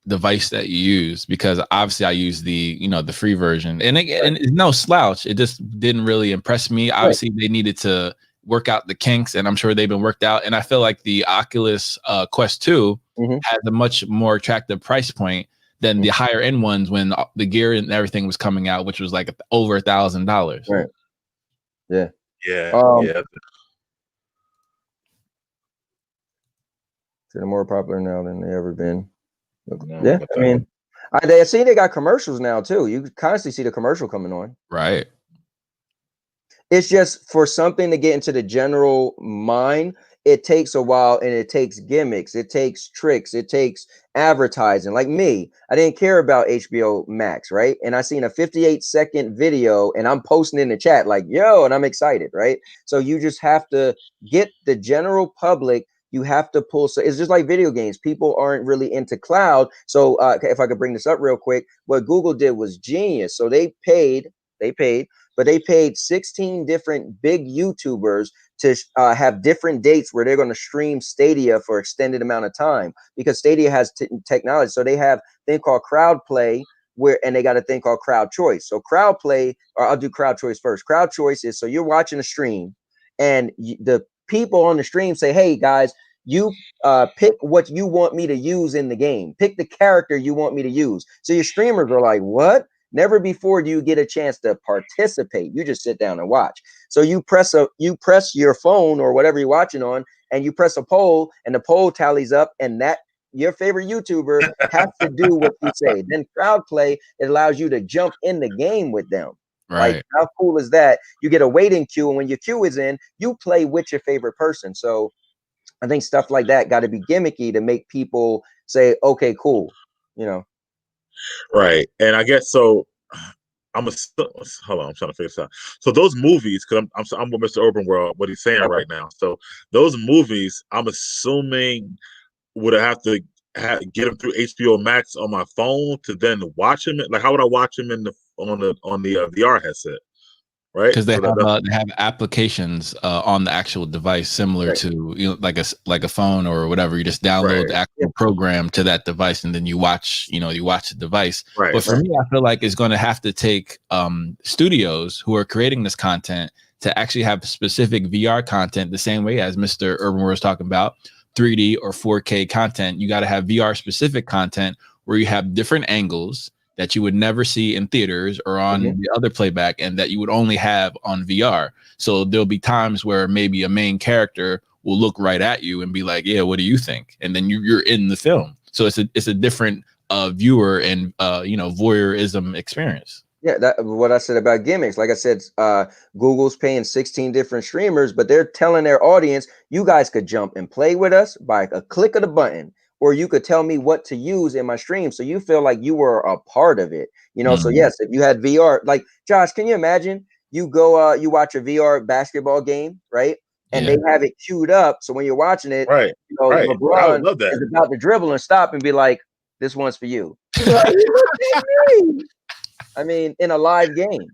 device that you use, because obviously I use the the free version, and it's no slouch. It just didn't really impress me. Obviously, they needed to work out the kinks, and I'm sure they've been worked out. And I feel like the Oculus Quest 2 has a much more attractive price point than the higher end ones when the gear and everything was coming out, which was like over $1,000. Right. Yeah. Yeah. They're more popular now than they ever been. Yeah, I mean, I see they got commercials now too. You constantly see the commercial coming on. Right. It's just for something to get into the general mind, it takes a while, and it takes gimmicks, it takes tricks, it takes advertising. Like me, I didn't care about HBO Max, right? And I seen a 58-second video, and I'm posting in the chat like, yo, and I'm excited, right? So you just have to get the general public. You have to pull. So it's just like video games. People aren't really into cloud. So if I could bring this up real quick, what Google did was genius. So they paid, but they paid 16 different big YouTubers to have different dates where they're going to stream Stadia for extended amount of time, because Stadia has technology. So they have a thing called crowd play, and they got a thing called crowd choice. So crowd play, or I'll do crowd choice first. Crowd choice is, so you're watching a stream, and the people on the stream say, hey guys, you pick what you want me to use in the game. Pick the character you want me to use. So your streamers are like, what? Never before do you get a chance to participate. You just sit down and watch. So you press your phone or whatever you're watching on, and you press a poll, and the poll tallies up, and that your favorite YouTuber has to do what you say. Then crowd play, it allows you to jump in the game with them. Right. Like, how cool is that? You get a waiting queue, and when your queue is in, you play with your favorite person. So I think stuff like that got to be gimmicky to make people say, okay, cool. Right. And I guess so. Hold on, I'm trying to figure this out. So those movies, because I'm with Mr. Urban World, what he's saying right now. So those movies, I'm assuming, would I have to get them through HBO Max on my phone to then watch them? Like, how would I watch them on the VR headset? Right, because they have applications on the actual device similar to like a phone or whatever. You just download the actual program to that device, and then you watch the device. Right. But for me, I feel like it's going to have to take studios who are creating this content to actually have specific VR content, the same way as Mr. Urban was talking about 3D or 4K content. You got to have VR specific content where you have different angles that you would never see in theaters or on the other playback, and that you would only have on VR. So there'll be times where maybe a main character will look right at you and be like, yeah, what do you think? And then you're in the film. So it's a different viewer and voyeurism experience. Yeah, that what I said about gimmicks. Like I said, Google's paying 16 different streamers, but they're telling their audience, you guys could jump and play with us by a click of the button, or you could tell me what to use in my stream, so you feel like you were a part of it. So yes, if you had VR, like Josh, can you imagine you go you watch a VR basketball game, right? And they have it queued up, so when you're watching it, LeBron is about to dribble and stop and be like, this one's for you. I mean, in a live game,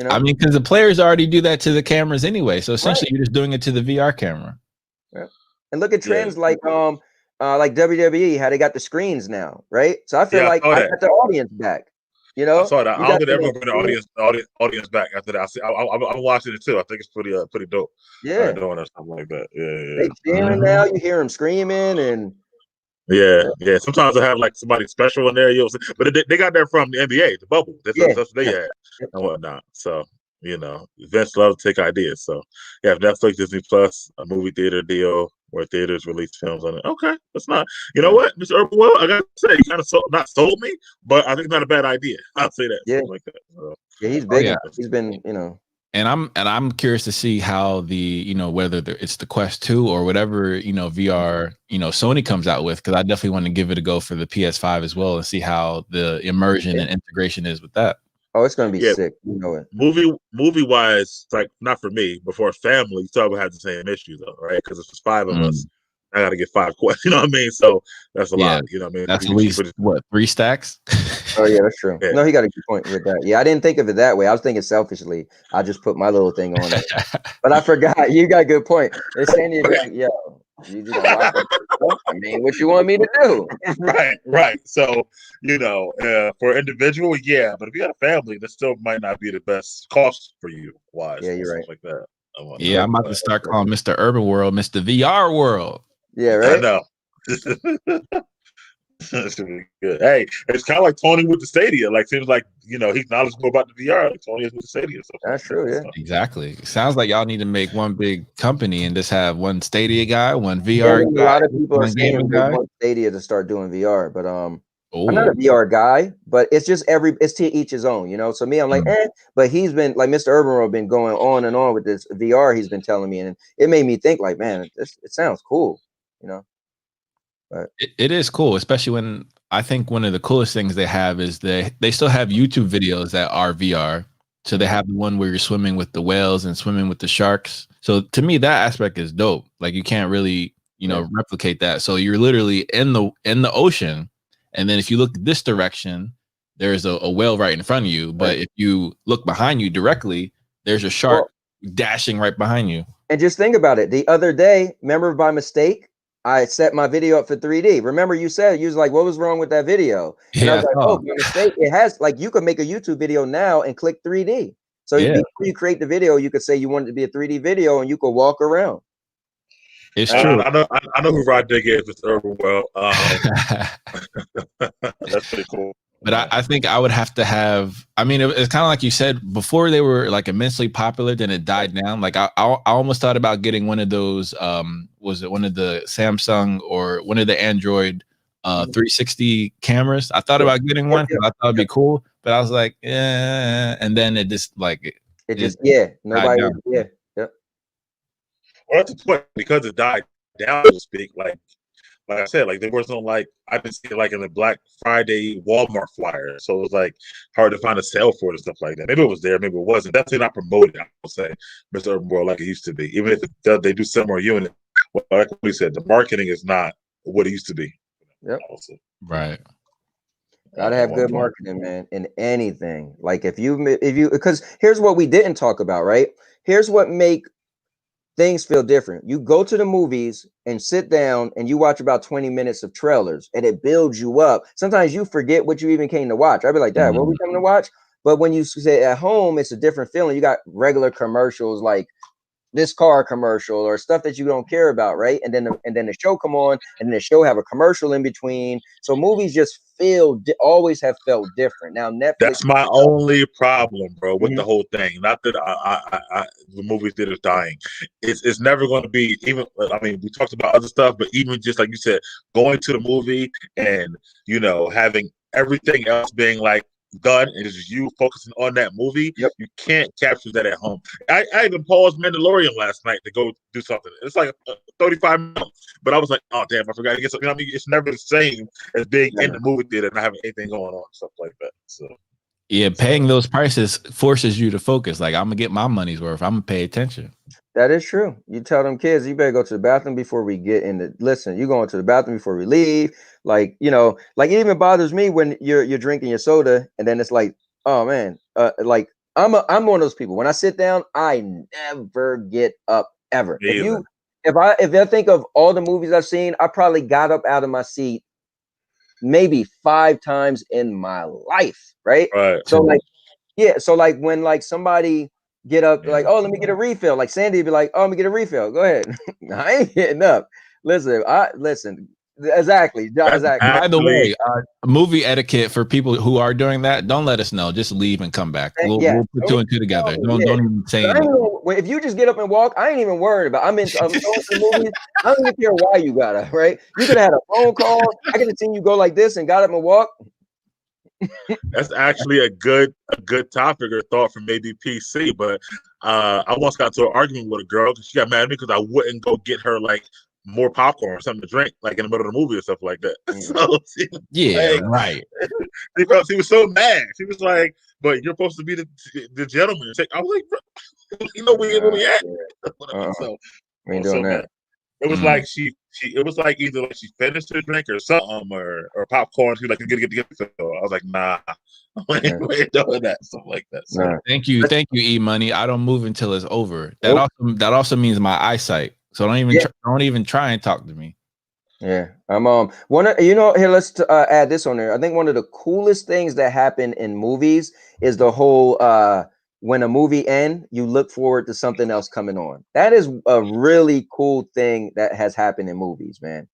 I mean, because the players already do that to the cameras anyway. So essentially, you're just doing it to the VR camera. Yeah. And look at trends like WWE, how they got the screens now, right? So I feel like I got the audience back. I saw that. I don't think ever bring the audience back after that. I'm watching it too. I think it's pretty dope. Yeah, doing or something like that. They cheering now. You hear them screaming and. Yeah. Sometimes I have like somebody special in there, but they got that from the NBA, the bubble. That's what they had and whatnot. So Vince loves to take ideas. So Netflix, Disney Plus, a movie theater deal where theaters release films on it. Okay, that's not. You know what, Mr. Urban? Well, I gotta say, you kind of not sold me, but I think it's not a bad idea. I'll say that. Yeah, like that. So, he's big. He's been, And I'm curious to see how the whether it's the Quest 2 or whatever VR Sony comes out with, because I definitely want to give it a go for the PS5 as well and see how the immersion and integration is with that. Oh, it's gonna be sick. You know it. Movie wise, like not for me, but for a family, you still have the same issue though, right? Because it's just 5 of us. I got to get 5 questions. You know what I mean? So that's a lot. You know what I mean? That's at least what, 3 stacks? Oh yeah, that's true. Yeah. No, he got a good point with that. Yeah, I didn't think of it that way. I was thinking selfishly. I just put my little thing on it, but I forgot. You got a good point. It's Sandy like, yo, you just watch it. I mean, what you want me to do? Right. So for individual, yeah, but if you got a family, that still might not be the best cost for you. Wise, yeah, you're right. Like that. I'm about to start calling Mr. Urban World Mr. VR World. Yeah, right. I know. That's gonna be good. Hey, it's kind of like Tony with the Stadia. Like, seems like he's knowledgeable about the VR. Like Tony is with the Stadia. So that's true. Yeah, exactly. Sounds like y'all need to make one big company and just have one Stadia guy, one VR guy. A lot of people are saying they want Stadia to start doing VR, but I'm not a VR guy. But it's just it's to each his own. So me, I'm like, But he's been like Mr. Urban World been going on and on with this VR. He's been telling me, and it made me think like, man, it sounds cool. But it is cool, especially when I think one of the coolest things they have is they still have YouTube videos that are VR. So they have the one where you're swimming with the whales and swimming with the sharks. So to me, that aspect is dope. Like you can't really, replicate that. So you're literally in the ocean, and then if you look this direction, there's a whale right in front of you. But if you look behind you directly, there's a shark dashing right behind you. And just think about it. The other day, remember by mistake, I set my video up for 3D. Remember you was like, what was wrong with that video? And I was like, by mistake, it has, like, you could make a YouTube video now and click 3D. So before you create the video, you could say you want it to be a 3D video and you could walk around. It's true. I know who Rod Dig is with Urban World. That's pretty cool. But I think I would have to have. I mean, it's kind of like you said before. They were like immensely popular, then it died down. Like I almost thought about getting one of those. Was it one of the Samsung or one of the Android 360 cameras? I thought about getting one because I thought it'd be cool. But I was like, and then it just like nobody. Yep. Well, that's the point, because it died down, so to speak. Like I said, like there was no I've been seeing in the Black Friday Walmart flyer, so it was like hard to find a sale for it and stuff like that. Maybe it was there, maybe it wasn't. Definitely not promoted, I would say, Mr. Urban World, like it used to be. Even if they do sell more units, like we said, the marketing is not what it used to be. Yep. Right. Gotta have good marketing, man, in anything. Like if you because here's what we didn't talk about, right? Here's what make things feel different. You go to the movies and sit down and you watch about 20 minutes of trailers and it builds you up. Sometimes you forget what you even came to watch. I'd be like, Dad, what are we coming to watch? But when you say at home, it's a different feeling. You got regular commercials like this car commercial or stuff that you don't care about, right? And then the show come on, and then the show have a commercial in between. So movies just always have felt different. Now Netflix. That's my only problem, bro, with the whole thing. Not that the movie theater's dying. It's never going to be, even. I mean, we talked about other stuff, but even just like you said, going to the movie and having everything else being done, and it's just you focusing on that movie. Yep. You can't capture that at home. I even paused Mandalorian last night to go do something. It's like 35 minutes, but I was like, oh damn, I forgot to get something. I mean, it's never the same as being in the movie theater and not having anything going on, stuff like that. So paying those prices forces you to focus. Like, I'm gonna get my money's worth. I'm gonna pay attention. That is true. You tell them kids, you better go to the bathroom before we get in the. Listen, you going to the bathroom before we leave. Like, it even bothers me when you're drinking your soda and then it's like, oh man, like I'm one of those people. When I sit down, I never get up ever. If I think of all the movies I've seen, I probably got up out of my seat maybe 5 times in my life, right? So when somebody get up like, oh, let me get a refill. Like Sandy would be like, oh, let me get a refill. Go ahead. I ain't getting up. Listen. Exactly. By the way, movie etiquette for people who are doing that, don't let us know. Just leave and come back. We'll put 2 and 2 together. Don't even say anything. If you just get up and walk, I ain't even worried about. I'm going to the movies. I don't even care why you got up, right? You could have had a phone call. I could have seen you go like this and got up and walk. That's actually a good topic or thought from maybe PC. But I once got to an argument with a girl because she got mad at me because I wouldn't go get her like more popcorn or something to drink, like in the middle of the movie or stuff like that. So Right. She was so mad. She was like, "But you're supposed to be the gentleman." I was like, "You know where you really at?" So we ain't doing that. It was like it was like either like she finished her drink or something or popcorn. She was like, "Get the fill." I was like, "Nah, we ain't doing that." Stuff like that. So. Nah. Thank you, E Money. I don't move until it's over. That also means my eyesight. So don't even try and talk to me. Yeah, I'm here. Let's add this on there. I think one of the coolest things that happen in movies is the whole when a movie ends, you look forward to something else coming on. That is a really cool thing that has happened in movies, man.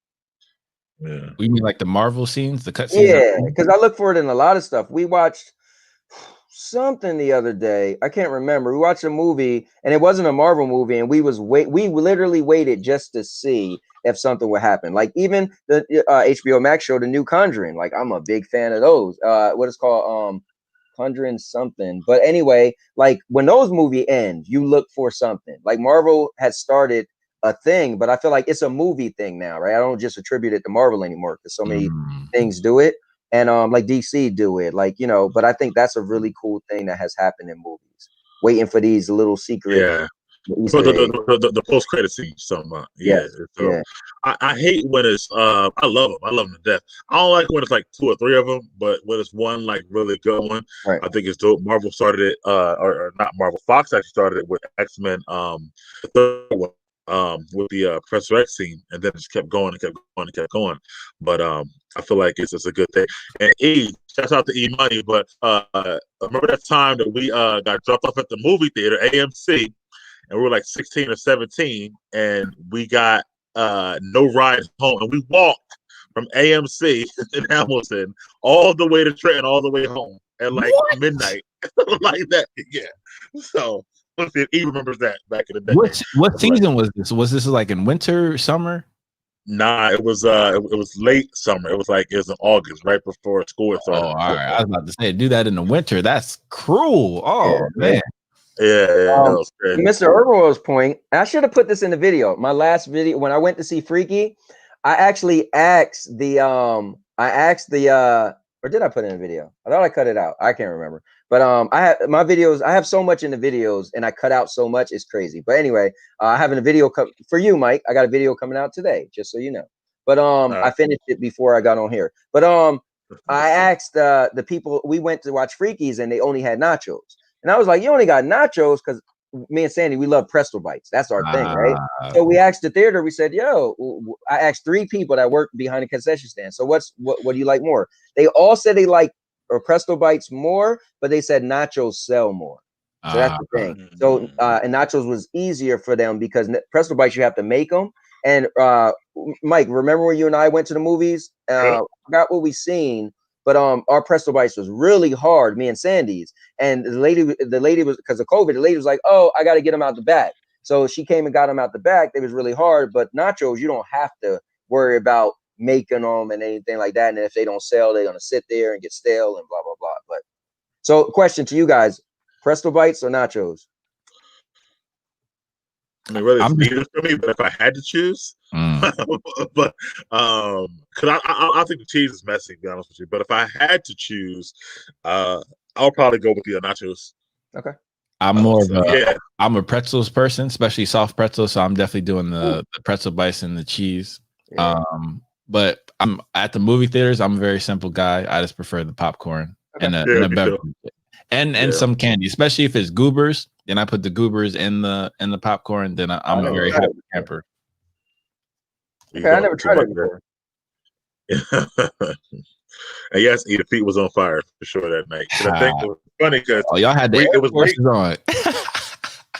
Yeah, we mean like the Marvel scenes, the cut scenes. Yeah, because I look for it in a lot of stuff. We watched something the other day. I can't remember. We watched a movie, and it wasn't a Marvel movie, and we literally waited just to see if something would happen. Like even the HBO Max show, The New Conjuring. Like I'm a big fan of those. What it's called, Conjuring something. But anyway, like when those movies end, you look for something. Like Marvel has started a thing, but I feel like it's a movie thing now, right? I don't just attribute it to Marvel anymore because so many things do it. And like DC do it, like, you know, but I think that's a really cool thing that has happened in movies. Waiting for these little secret. Yeah. The post credit scene something about. Yeah. So yeah. I hate when it's I love them to death. I don't like when it's like 2 or 3 of them, but when it's one like really good one, right. I think it's dope. Marvel started it, or not Marvel, Fox actually started it with X-Men, the third one. With the Professor X scene, and then it just kept going and kept going and kept going. But I feel like it's just a good thing. And shouts out to E Money. But remember that time that we got dropped off at the movie theater, AMC, and we were like 16 or 17, and we got no ride home, and we walked from AMC in Hamilton all the way to Trenton, all the way home at like midnight, like that. Yeah. So. Let's see if he remembers that back in the day. What season was this? Was this like in winter, summer? Nah, it was late summer. It was in August, right before school started. Oh, all right. I was about to say, do that in the winter. That's cruel. Oh man. Yeah, that was crazy. Mr. Urban's point, I should have put this in the video. My last video when I went to see Freaky, I actually asked or did I put it in a video? I thought I cut it out. I can't remember. But I have my videos. I have so much in the videos, and I cut out so much. It's crazy. But anyway, I have a video for you, Mike. I got a video coming out today, just so you know. But I finished it before I got on here. But I asked the people. We went to watch Freakies, and they only had nachos. And I was like, "You only got nachos because me and Sandy, we love Presto Bites. That's our thing, right?" So we asked the theater. We said, "Yo," I asked 3 people that work behind the concession stand. So what do you like more? They all said they like or Presto Bites more, but they said nachos sell more. So that's the thing. So and nachos was easier for them because Presto Bites you have to make them. And Mike, remember when you and I went to the movies? I forgot what we seen, but our Presto Bites was really hard. Me and Sandy's, and the lady was because of COVID. The lady was like, "Oh, I got to get them out the back." So she came and got them out the back. It was really hard, but nachos you don't have to worry about making them and anything like that. And if they don't sell, they're gonna sit there and get stale and blah blah blah. But so, question to you guys: Presto Bites or nachos? I mean, really, it's neither for me. But if I had to choose, but because I think the cheese is messy, to be honest with you. But if I had to choose, I'll probably go with the nachos. Okay. I'm more of I'm a pretzels person, especially soft pretzels. So I'm definitely doing the pretzel bites and the cheese. Yeah. But I'm at the movie theaters. I'm a very simple guy. I just prefer the popcorn and a beverage and some candy, especially if it's goobers. Then I put the goobers in the popcorn. Then I'm a very happy camper. Okay, I never tried it before. And yes, Eat Feet was on fire for sure that night. I think it was funny because y'all had it was late. On.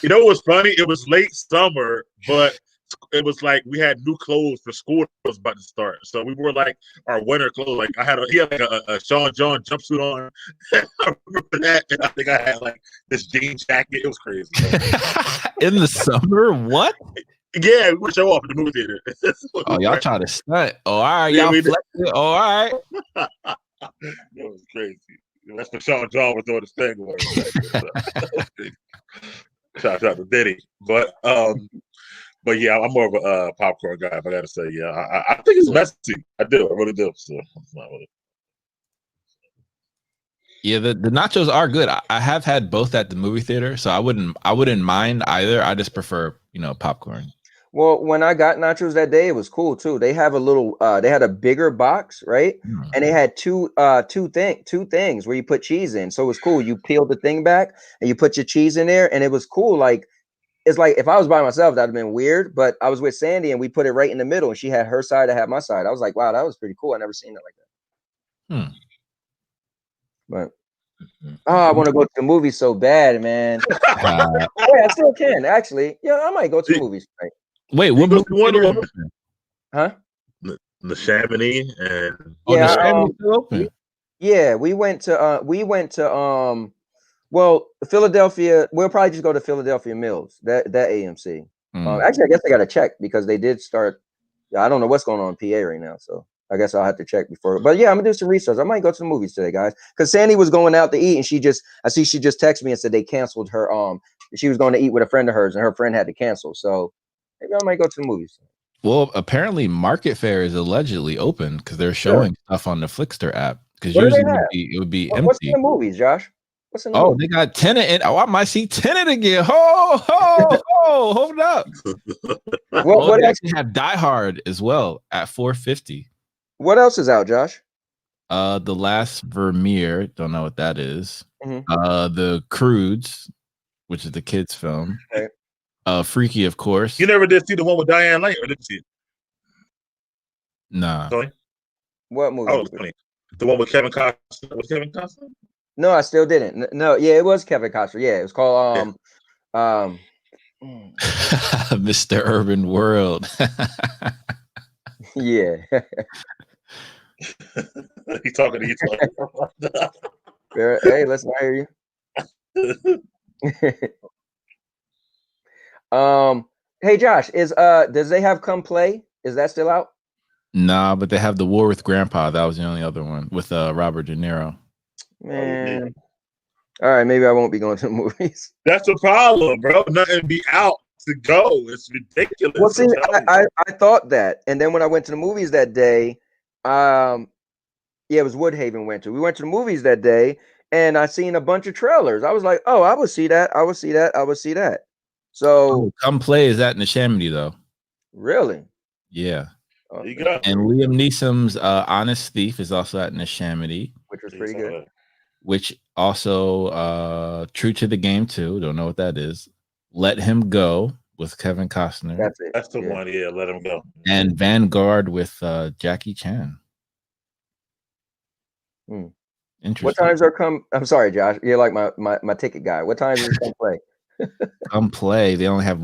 You know what's funny? It was late summer, but it was like we had new clothes for school that was about to start. So we wore like our winter clothes. Like he had like a Sean John jumpsuit on. I remember that. And I think I had like this jean jacket. It was crazy. In the summer? What? Yeah, we would show off in the movie theater. Oh, y'all try to stunt. Oh, all right. Y'all flexing. Oh, all right. It was crazy. That's when Sean John was doing his thing. Shout out to Diddy. But yeah, I'm more of a popcorn guy. If I gotta say, yeah, I think it's messy. I do. I really do. So it's not really. Yeah, the nachos are good. I have had both at the movie theater, so I wouldn't mind either. I just prefer, popcorn. Well, when I got nachos that day, it was cool too. They have a little they had a bigger box, right? And they had two things where you put cheese in. So it was cool. You peeled the thing back and you put your cheese in there, and it was cool. Like it's like if I was by myself, that'd have been weird. But I was with Sandy and we put it right in the middle, and she had her side, I had my side. I was like, wow, that was pretty cool. I never seen it like that. But I want to go to the movies so bad, man. Wait, I still can actually. Yeah, I might go to the movies tonight. Wait, what movie theater? Huh? The Chamonix and yeah, the Chamonix still open. Yeah, we went to well, Philadelphia. We'll probably just go to Philadelphia Mills. That AMC. Actually, I guess I got to check because they did start. I don't know what's going on in PA right now, so I guess I'll have to check before. But yeah, I'm gonna do some research. I might go to the movies today, guys, because Sandy was going out to eat, and she just texted me and said they canceled her. She was going to eat with a friend of hers, and her friend had to cancel. So maybe I might go to the movies. Well, apparently Market Fair is allegedly open because they're showing stuff on the Flickster app. Because What do usually they it would be empty. What's in the movies, Josh? What's in the movies? They got Tenet in. Oh, I might see Tenet again. Hold up. What they else? actually have Die Hard as well at $4.50. What else is out, Josh? The Last Vermeer. Don't know what that is. Mm-hmm. The Croods, which is the kids' film. Okay. Freaky, of course. You never did see the one with Diane Lane, or did you see it? Nah. Sorry? What movie? Oh, funny. The one with Kevin Costner. Was Kevin Costner? No, I still didn't. No, yeah, it was Kevin Costner. Yeah, it was called Mr. Urban World. Yeah. He's talking to you. Hey, let's not hear you. Hey Josh, does they have Come Play? Is that still out? Nah, but they have The War with Grandpa. That was the only other one with Robert De Niro. Man. All right, maybe I won't be going to the movies. That's the problem, bro. Nothing be out to go. It's ridiculous. Well, see, I thought that, and then when I went to the movies that day, it was Woodhaven went to. We went to the movies that day, and I seen a bunch of trailers. I was like, oh, I would see that. I would see that. I would see that. So Come Play is that in the Chamonix though? Really? Yeah. There you go. And Liam Neeson's Honest Thief is also at Neshaminy, which was pretty good. Which also True to the Game too. Don't know what that is. Let Him Go with Kevin Costner. That's it. That's the one. Yeah, Let Him Go. And Vanguard with Jackie Chan. Interesting. What times are Come? I'm sorry, Josh. You're like my ticket guy. What times is Come Play? Come Play. They only have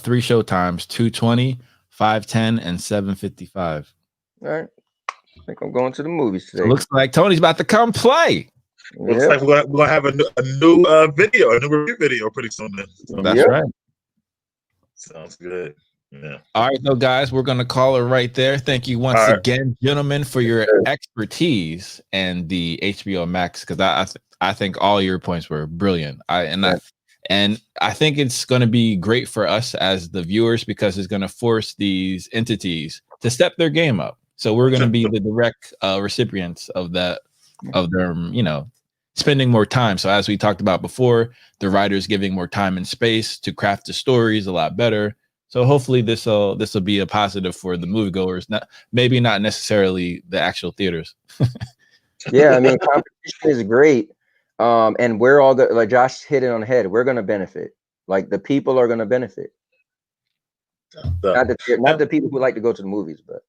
3 show times: 2:20, 5:10, and 7:55. All right. I think I'm going to the movies today. So looks like Tony's about to come play. Looks like we're gonna have a new video, a new review video pretty soon. So, that's right. Sounds good. Yeah. All right, so guys, we're gonna call it right there. Thank you once again, gentlemen, for your expertise and the HBO Max, because I think all your points were brilliant. I think it's going to be great for us as the viewers because it's going to force these entities to step their game up. So we're going to be the direct recipients of that, of them, spending more time. So as we talked about before, the writers giving more time and space to craft the stories a lot better. So hopefully this will be a positive for the moviegoers, maybe not necessarily the actual theaters. Yeah, I mean, competition is great. And we're all good. Like Josh hit it on the head. We're going to benefit. Like the people are going to benefit. Not the people who like to go to the movies, but.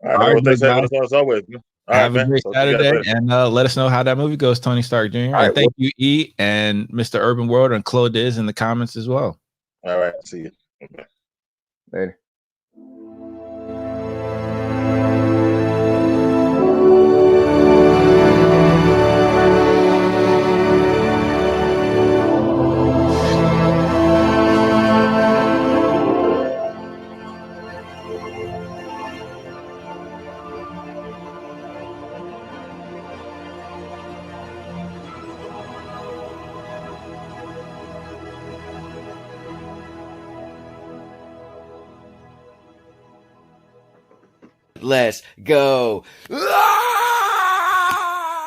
All right, thanks as always. Have a great Saturday, and let us know how that movie goes, Tony Stark Jr. And thank you, E, and Mr. Urban World, and Chloé Diz in the comments as well. All right, see you. Okay. Later. Let's go.